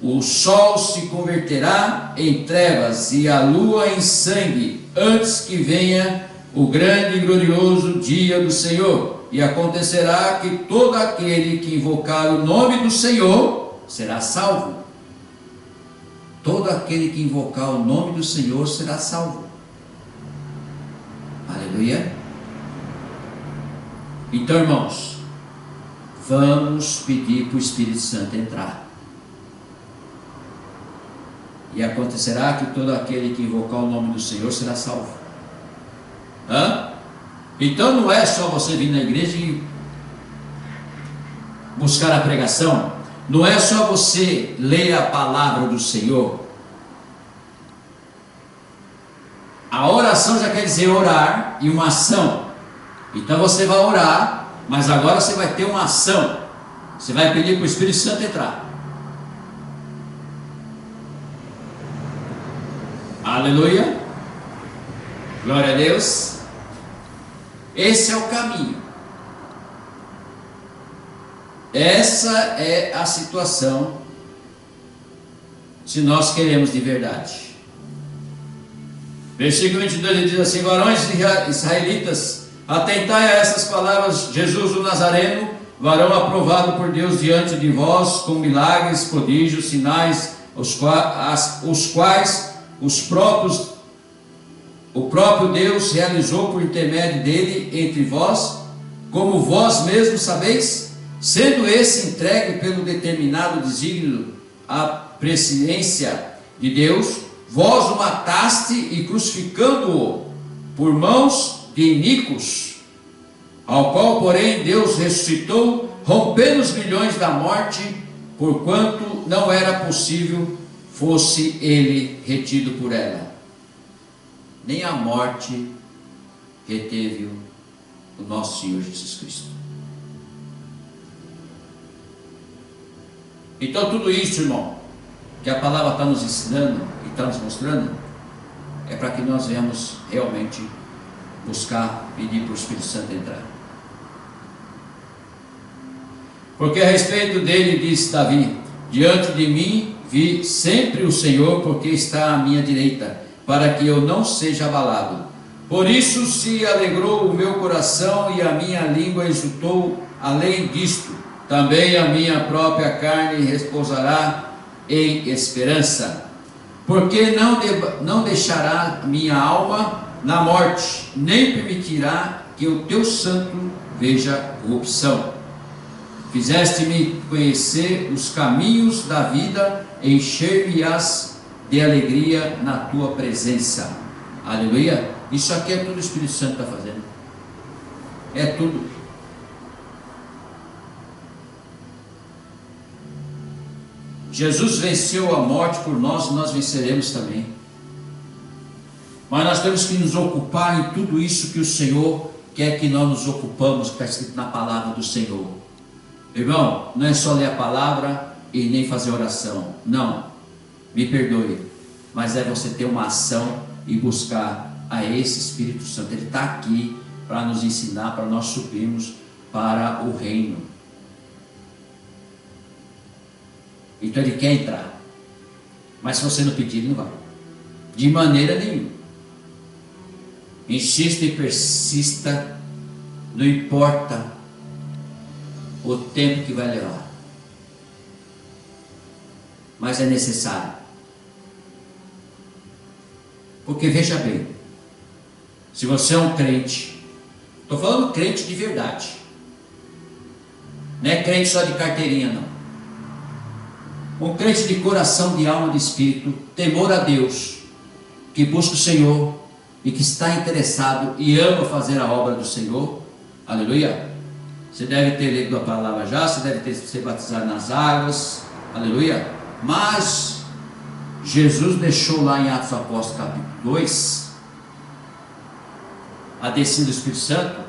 O sol se converterá em trevas e a lua em sangue, antes que venha o grande e glorioso dia do Senhor. E acontecerá que todo aquele que invocar o nome do Senhor será salvo. Todo aquele que invocar o nome do Senhor será salvo. Aleluia. Então, irmãos, vamos pedir para o Espírito Santo entrar. E acontecerá que todo aquele que invocar o nome do Senhor será salvo. Então não é só você vir na igreja e buscar a pregação. Não é só você ler a palavra do Senhor. A oração já quer dizer orar e uma ação. Então você vai orar, mas agora você vai ter uma ação. Você vai pedir para o Espírito Santo entrar. Aleluia. Glória a Deus. Esse é o caminho. Essa é a situação, se nós queremos de verdade. Versículo 22, ele diz assim: varões israelitas, atentai a essas palavras. Jesus o Nazareno, varão aprovado por Deus diante de vós, com milagres, prodígios, sinais, os quais o próprio Deus realizou por intermédio dele entre vós, como vós mesmos sabeis, sendo esse entregue pelo determinado desígnio à presciência de Deus, vós o mataste e crucificando-o por mãos de iníquos, ao qual porém Deus ressuscitou, rompendo os grilhões da morte, porquanto não era possível fosse ele retido por ela. Nem a morte reteve o nosso Senhor Jesus Cristo. Então tudo isso, irmão, que a palavra está nos ensinando e está nos mostrando, é para que nós venhamos realmente buscar, pedir para o Espírito Santo entrar. Porque a respeito dele disse Davi: diante de mim vi sempre o Senhor, porque está à minha direita, para que eu não seja abalado. Por isso se alegrou o meu coração e a minha língua exultou. Além disto, também a minha própria carne repousará em esperança, porque não deixará minha alma na morte, nem permitirá que o teu santo veja corrupção. Fizeste-me conhecer os caminhos da vida, encher-me-ás de alegria na tua presença. Aleluia. Isso aqui é tudo o Espírito Santo está fazendo. É tudo. Jesus venceu a morte por nós e nós venceremos também. Mas nós temos que nos ocupar em tudo isso que o Senhor quer que nós nos ocupamos, que está escrito na palavra do Senhor. Irmão, não é só ler a palavra e nem fazer oração. Não, me perdoe, mas é você ter uma ação e buscar a esse Espírito Santo. Ele está aqui para nos ensinar, para nós subirmos para o reino. Então ele quer entrar, mas se você não pedir, ele não vai, de maneira nenhuma. Insista e persista, não importa o tempo que vai levar, mas é necessário. Porque veja bem, se você é um crente, estou falando crente de verdade, não é crente só de carteirinha não, um crente de coração, de alma, de espírito, temor a Deus, que busca o Senhor e que está interessado e ama fazer a obra do Senhor, aleluia. Você deve ter lido a palavra já, você deve ter se batizado nas águas, aleluia. Mas Jesus deixou lá em Atos dos Apóstolos capítulo 2, a descida do Espírito Santo.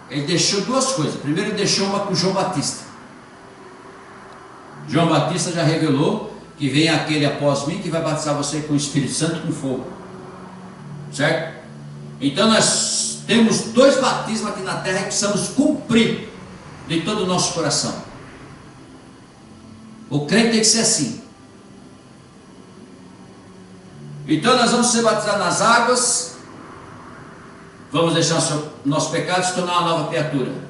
Ele deixou duas coisas. Primeiro ele deixou uma com João Batista. João Batista já revelou que vem aquele após mim que vai batizar você com o Espírito Santo e com fogo, certo? Então nós temos dois batismos aqui na terra que precisamos cumprir de todo o nosso coração. O crente tem que ser assim. Então nós vamos ser batizados nas águas, vamos deixar nosso pecado se tornar uma nova criatura.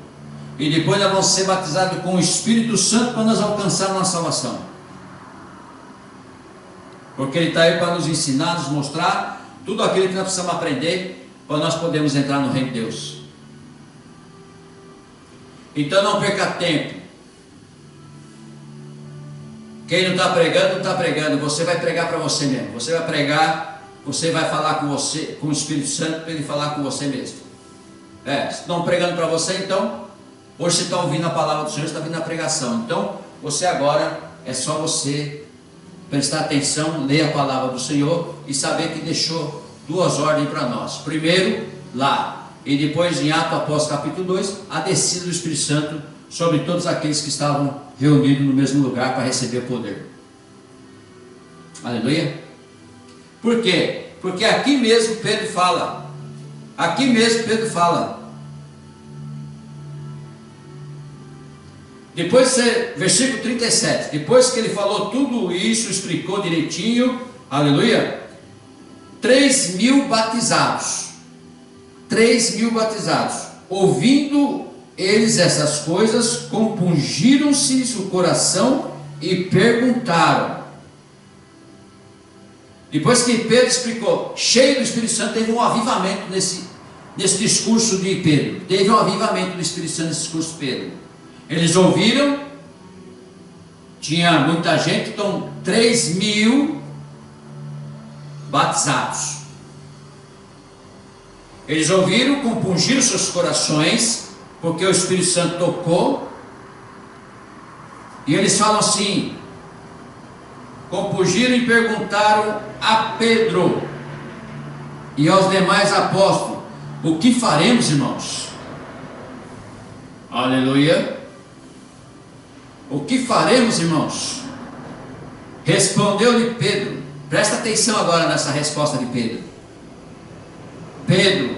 E depois nós vamos ser batizados com o Espírito Santo para nós alcançar a nossa salvação. Porque Ele está aí para nos ensinar, nos mostrar tudo aquilo que nós precisamos aprender para nós podermos entrar no reino de Deus. Então não perca tempo. Quem não está pregando, não está pregando. Você vai pregar para você mesmo. Você vai pregar, você vai falar com você, com o Espírito Santo, para Ele falar com você mesmo. Se estão pregando para você, então hoje você está ouvindo a palavra do Senhor, você está ouvindo a pregação. Então, você agora, é só você prestar atenção, ler a palavra do Senhor e saber que deixou duas ordens para nós. Primeiro, lá, e depois em Atos Apóstolos capítulo 2, a descida do Espírito Santo sobre todos aqueles que estavam reunidos no mesmo lugar para receber o poder. Aleluia. Por quê? Porque aqui mesmo Pedro fala. Aqui mesmo Pedro fala. Depois, versículo 37, depois que ele falou tudo isso, explicou direitinho, aleluia, 3.000 batizados, 3.000 batizados, ouvindo eles essas coisas, compungiram-se o coração e perguntaram. Depois que Pedro explicou, cheio do Espírito Santo, teve um avivamento nesse discurso de Pedro, teve um avivamento do Espírito Santo nesse discurso de Pedro. Eles ouviram, tinha muita gente, então 3.000 batizados. Eles ouviram, compungiram seus corações, porque o Espírito Santo tocou, e eles falam assim, compungiram e perguntaram a Pedro e aos demais apóstolos, o que faremos, irmãos? Aleluia. O que faremos, irmãos? Respondeu-lhe Pedro. Presta atenção agora nessa resposta de Pedro. Pedro,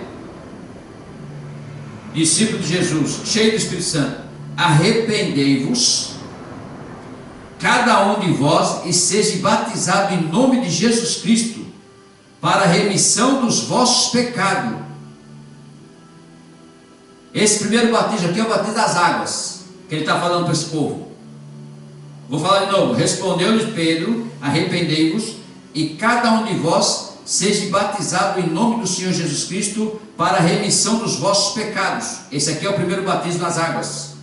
discípulo de Jesus, cheio do Espírito Santo, arrependei-vos, cada um de vós, e seja batizado em nome de Jesus Cristo, para a remissão dos vossos pecados. Esse primeiro batismo aqui é o batismo das águas, que ele está falando para esse povo. Vou falar de novo. Respondeu-lhes Pedro, arrependei-vos, e cada um de vós seja batizado em nome do Senhor Jesus Cristo, para a remissão dos vossos pecados. Esse aqui é o primeiro batismo nas águas.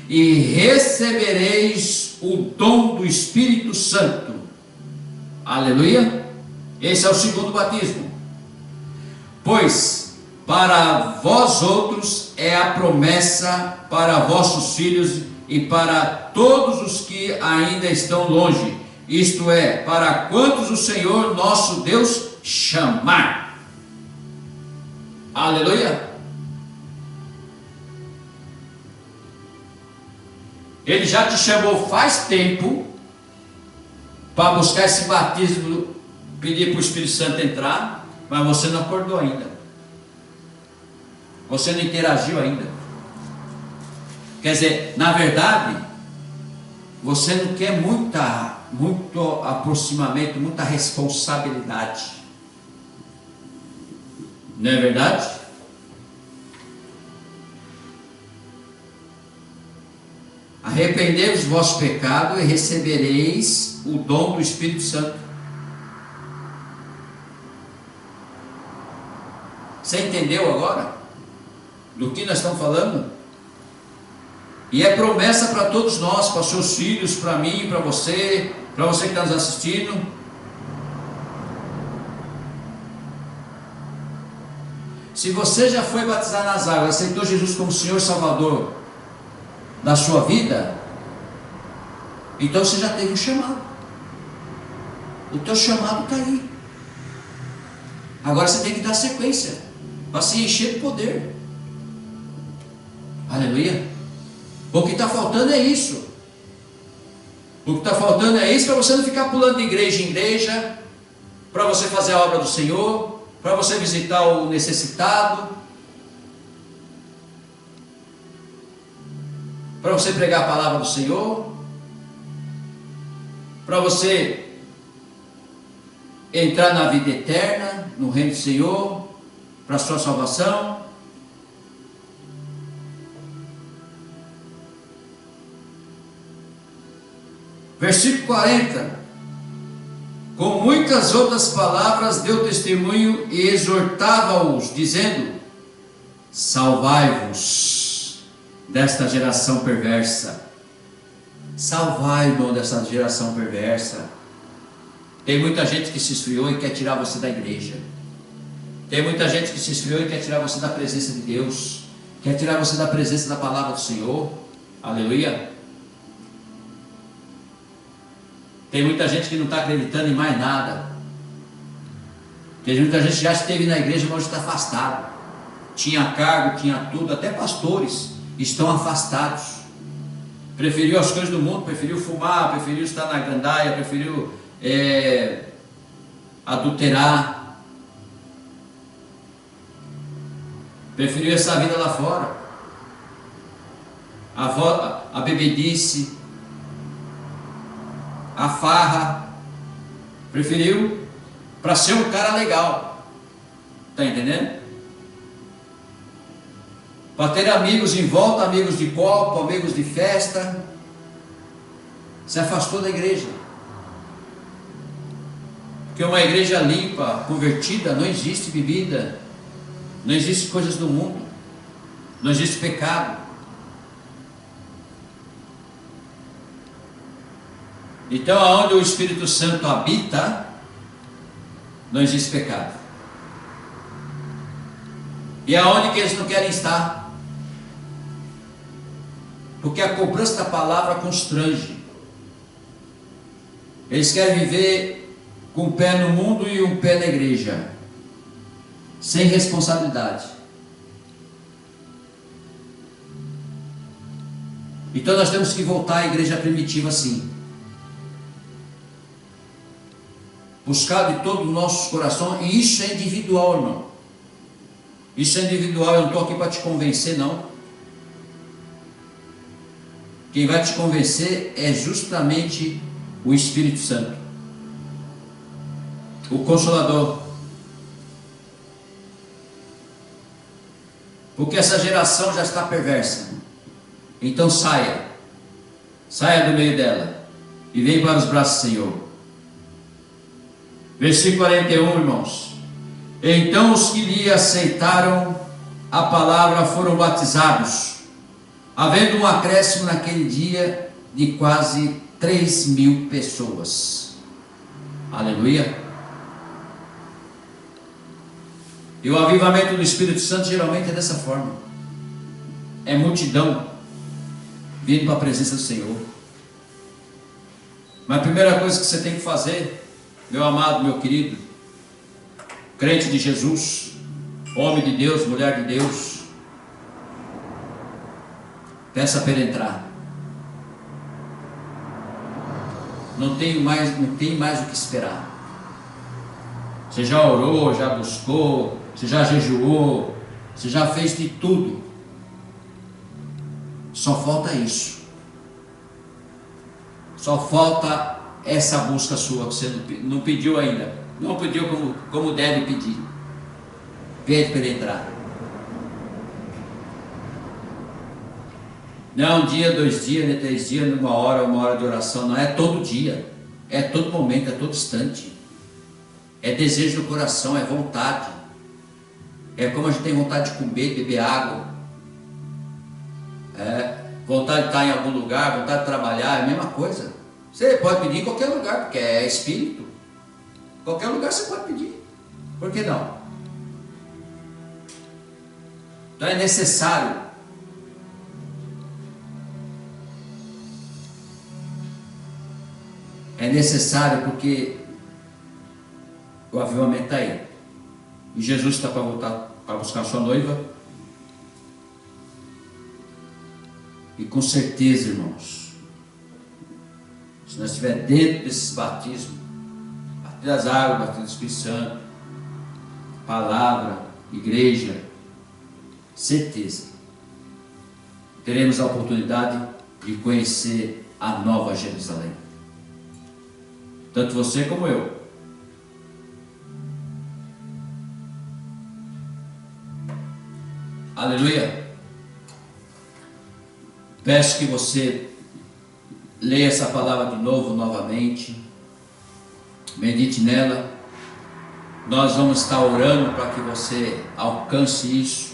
E recebereis o dom do Espírito Santo. Aleluia. Esse é o segundo batismo. Pois para vós outros é a promessa para vossos filhos e para todos os que ainda estão longe, isto é, para quantos o Senhor nosso Deus chamar. Aleluia. Ele já te chamou faz tempo para buscar esse batismo, pedir para o Espírito Santo entrar, mas você não acordou ainda. Você não interagiu ainda. Quer dizer, na verdade, você não quer muito aproximamento, muita responsabilidade. Não é verdade? Arrependei-vos do vosso pecado e recebereis o dom do Espírito Santo. Você entendeu agora do que nós estamos falando? E é promessa para todos nós, para seus filhos, para mim, para você que está nos assistindo. Se você já foi batizado nas águas, aceitou Jesus como Senhor e Salvador da sua vida, então você já teve um chamado. O teu chamado está aí. Agora você tem que dar sequência para se encher de poder. Aleluia. O que está faltando é isso. O que está faltando é isso, para você não ficar pulando de igreja em igreja, para você fazer a obra do Senhor, para você visitar o necessitado, para você pregar a palavra do Senhor, para você entrar na vida eterna, no reino do Senhor, para a sua salvação. Versículo 40. Com muitas outras palavras deu testemunho e exortava-os, dizendo: salvai-vos desta geração perversa. Salvai, irmão, dessa geração perversa. Tem muita gente que se esfriou e quer tirar você da igreja. Tem muita gente que se esfriou e quer tirar você da presença de Deus, quer tirar você da presença da palavra do Senhor. Aleluia. Tem muita gente que não está acreditando em mais nada. Tem muita gente que já esteve na igreja, mas hoje está afastado. Tinha cargo, tinha tudo, até pastores estão afastados. Preferiu as coisas do mundo, preferiu fumar, preferiu estar na gandaia, preferiu adulterar, preferiu essa vida lá fora, a bebedice, a farra, preferiu para ser um cara legal. Está entendendo? Para ter amigos em volta, amigos de copo, amigos de festa, se afastou da igreja. Porque uma igreja limpa, convertida, não existe bebida, não existe coisas do mundo, não existe pecado. Então, aonde o Espírito Santo habita, não existe pecado. E aonde que eles não querem estar? Porque a cobrança da palavra constrange. Eles querem viver com um pé no mundo e um pé na igreja, sem responsabilidade. Então nós temos que voltar à igreja primitiva assim. Buscar de todo o nosso coração, e isso é individual, irmão. Isso é individual, eu não estou aqui para te convencer, não. Quem vai te convencer é justamente o Espírito Santo, o Consolador. Porque essa geração já está perversa. Então saia do meio dela e venha para os braços do Senhor. Versículo 41, irmãos. Então os que lhe aceitaram a palavra foram batizados, havendo um acréscimo naquele dia de quase 3.000 pessoas. Aleluia. E o avivamento do Espírito Santo geralmente é dessa forma. É multidão vindo para a presença do Senhor. Mas a primeira coisa que você tem que fazer, meu amado, meu querido, crente de Jesus, homem de Deus, mulher de Deus, peça para ele entrar. Não tem mais o que esperar. Você já orou, já buscou, você já jejuou, você já fez de tudo. Só falta isso. Só falta essa busca sua que você não pediu ainda. Não pediu como deve pedir. Pede para ele entrar. Não é um dia, 2 dias, nem 3 dias, uma hora de oração. Não é todo dia. É todo momento, é todo instante. É desejo do coração, é vontade. É como a gente tem vontade de comer, beber água. Vontade de estar em algum lugar, vontade de trabalhar, é a mesma coisa. Você pode pedir em qualquer lugar, porque é espírito. Qualquer lugar você pode pedir. Por que não? Então é necessário. É necessário porque o avivamento está aí. E Jesus está para voltar para buscar a sua noiva. E com certeza, irmãos, se nós estivermos dentro desses batismos, batismo das águas, batismo do Espírito Santo, palavra, igreja, certeza, teremos a oportunidade de conhecer a nova Jerusalém. Tanto você como eu. Aleluia. Peço que você leia essa palavra de novo, novamente. Medite nela. Nós vamos estar orando para que você alcance isso.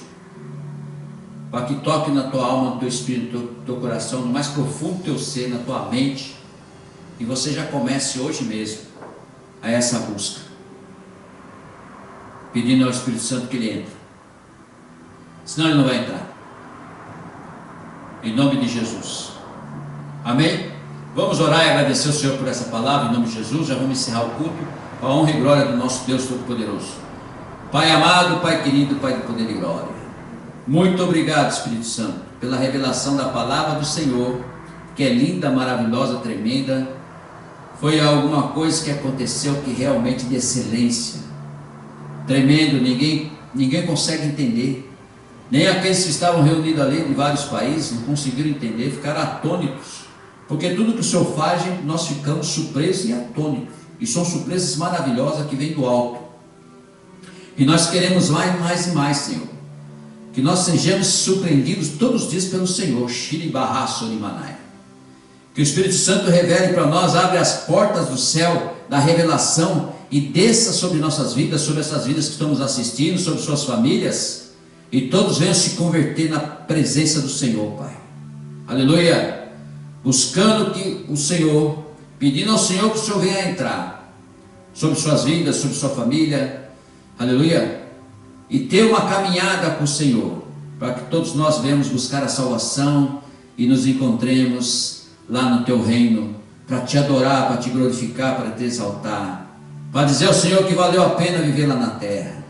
Para que toque na tua alma, no teu espírito, no teu coração, no mais profundo do teu ser, na tua mente. E você já comece hoje mesmo a essa busca. Pedindo ao Espírito Santo que ele entre. Senão ele não vai entrar. Em nome de Jesus. Amém? Vamos orar e agradecer ao Senhor por essa palavra. Em nome de Jesus. Já vamos encerrar o culto. Com a honra e glória do nosso Deus Todo-Poderoso. Pai amado, Pai querido, Pai de poder e glória. Muito obrigado, Espírito Santo, pela revelação da palavra do Senhor, que é linda, maravilhosa, tremenda. Foi alguma coisa que aconteceu que realmente de excelência. Tremendo, ninguém consegue entender. Nem aqueles que estavam reunidos ali de vários países não conseguiram entender, ficaram atônitos. Porque tudo que o Senhor faz, nós ficamos surpresos e atônitos. E são surpresas maravilhosas que vêm do alto. E nós queremos mais e mais, Senhor. Que nós sejamos surpreendidos todos os dias pelo Senhor. Que o Espírito Santo revele para nós, abre as portas do céu, da revelação, e desça sobre nossas vidas, sobre essas vidas que estamos assistindo, sobre suas famílias, e todos venham se converter na presença do Senhor, Pai. Aleluia. Buscando que o Senhor, pedindo ao Senhor que o Senhor venha entrar sobre suas vidas, sobre sua família. Aleluia. E ter uma caminhada com o Senhor, para que todos nós venhamos buscar a salvação e nos encontremos lá no teu reino, para te adorar, para te glorificar, para te exaltar, para dizer ao Senhor que valeu a pena viver lá na terra.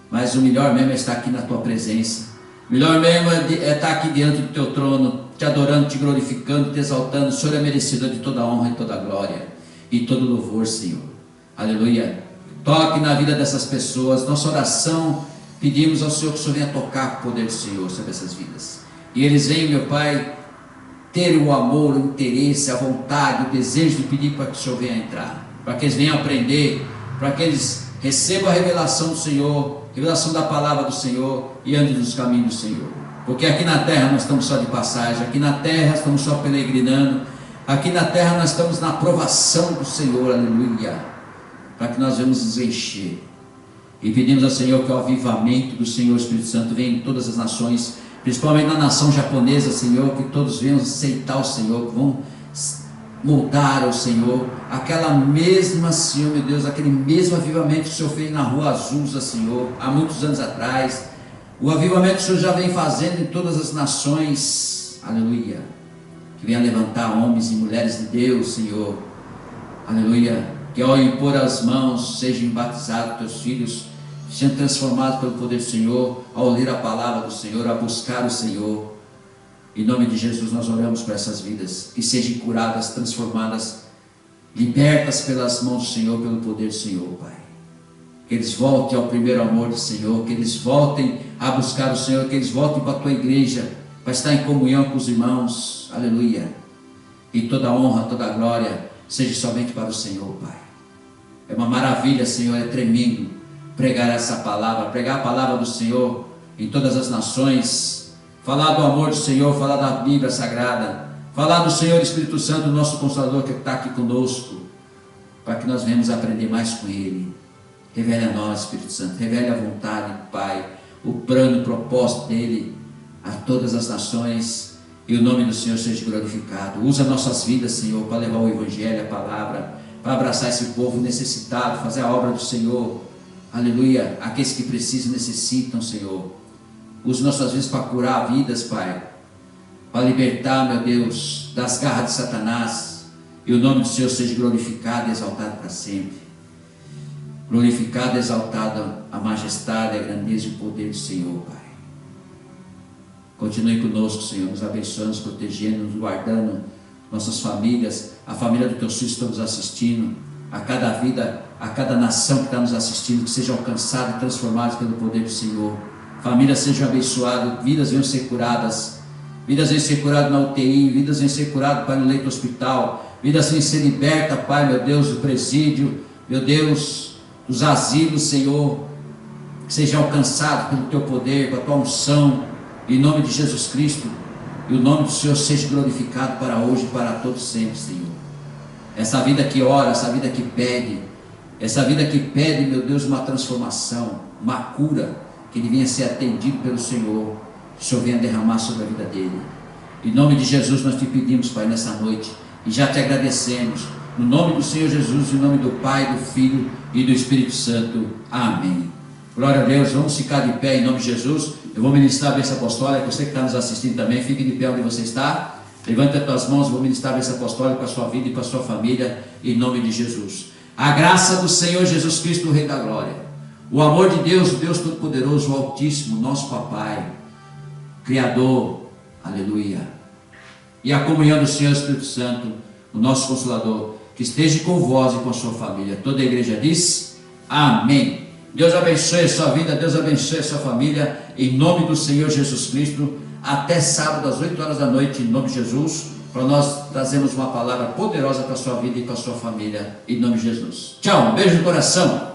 Mas o melhor mesmo é estar aqui na tua presença. O melhor mesmo é estar aqui diante do teu trono, te adorando, te glorificando, te exaltando. O Senhor é merecedor de toda a honra e toda a glória e todo louvor, Senhor. Aleluia. Toque na vida dessas pessoas. Nossa oração, pedimos ao Senhor que o Senhor venha tocar com o poder do Senhor sobre essas vidas. E eles venham, meu Pai, ter o amor, o interesse, a vontade, o desejo de pedir para que o Senhor venha entrar, para que eles venham aprender, para que eles recebam a revelação do Senhor, revelação da palavra do Senhor, e andem nos caminhos do Senhor. Porque aqui na terra nós estamos só de passagem, aqui na terra estamos só peregrinando, aqui na terra nós estamos na aprovação do Senhor, aleluia, para que nós venhamos nos encher. E pedimos ao Senhor que o avivamento do Senhor Espírito Santo venha em todas as nações, principalmente na nação japonesa, Senhor, que todos venham aceitar o Senhor, que vão mudar o Senhor, aquela mesma, Senhor, meu Deus, aquele mesmo avivamento que o Senhor fez na Rua Azusa, Senhor, há muitos anos atrás, o avivamento que o Senhor já vem fazendo em todas as nações, aleluia, que venha levantar homens e mulheres de Deus, Senhor, aleluia, que ao impor as mãos sejam batizados teus filhos, sendo transformados pelo poder do Senhor, ao ler a palavra do Senhor, a buscar o Senhor. Em nome de Jesus nós oramos por essas vidas, que sejam curadas, transformadas, libertas pelas mãos do Senhor, pelo poder do Senhor, Pai. Que eles voltem ao primeiro amor do Senhor, que eles voltem a buscar o Senhor, que eles voltem para a tua igreja, para estar em comunhão com os irmãos, aleluia. E toda a honra, toda a glória seja somente para o Senhor, Pai. É uma maravilha, Senhor, é tremendo pregar essa palavra, pregar a palavra do Senhor em todas as nações, falar do amor do Senhor, falar da Bíblia Sagrada, falar do Senhor Espírito Santo, nosso Consolador, que está aqui conosco, para que nós venhamos aprender mais com Ele. Revele a nós, Espírito Santo, revele a vontade, Pai, o plano, o propósito dEle a todas as nações, e o nome do Senhor seja glorificado. Usa nossas vidas, Senhor, para levar o Evangelho, a palavra, para abraçar esse povo necessitado, fazer a obra do Senhor, aleluia, aqueles que precisam, necessitam, Senhor. Use nossas vidas para curar vidas, Pai, para libertar, meu Deus, das garras de Satanás, e o nome do Senhor seja glorificado e exaltado para sempre. Glorificado e exaltado a majestade, a grandeza e o poder do Senhor, Pai. Continue conosco, Senhor, nos abençoando, nos protegendo, nos guardando, nossas famílias, a família do teus filhos que estão nos assistindo, a cada vida, a cada nação que está nos assistindo, que seja alcançada e transformada pelo poder do Senhor. Famílias sejam abençoadas, vidas venham ser curadas, vidas venham ser curadas na UTI, vidas venham ser curadas, Pai, no leito do hospital, vidas venham ser libertas, Pai, meu Deus, do presídio, meu Deus, dos asilos, Senhor, que seja alcançado pelo teu poder, com a tua unção, em nome de Jesus Cristo, e o nome do Senhor seja glorificado para hoje e para todos sempre, Senhor. Essa vida que ora, essa vida que pede, meu Deus, uma transformação, uma cura, que ele venha ser atendido pelo Senhor, que o Senhor venha derramar sobre a vida dele. Em nome de Jesus nós te pedimos, Pai, nessa noite, e já te agradecemos, no nome do Senhor Jesus, em nome do Pai, do Filho e do Espírito Santo. Amém. Glória a Deus. Vamos ficar de pé em nome de Jesus. Eu vou ministrar a bênção apostólica. Você que está nos assistindo também, fique de pé onde você está. Levante as tuas mãos. Eu vou ministrar a bênção apostólica para a sua vida e para a sua família, em nome de Jesus. A graça do Senhor Jesus Cristo, o Rei da Glória, o amor de Deus, o Deus Todo-Poderoso, o Altíssimo, nosso Papai, Criador, aleluia, e a comunhão do Senhor Espírito Santo, o nosso Consolador, que esteja com vós e com a sua família. Toda a igreja diz amém. Deus abençoe a sua vida, Deus abençoe a sua família, em nome do Senhor Jesus Cristo. Até sábado às 8 horas da noite, em nome de Jesus, para nós trazermos uma palavra poderosa para a sua vida e para a sua família, em nome de Jesus. Tchau, um beijo no coração.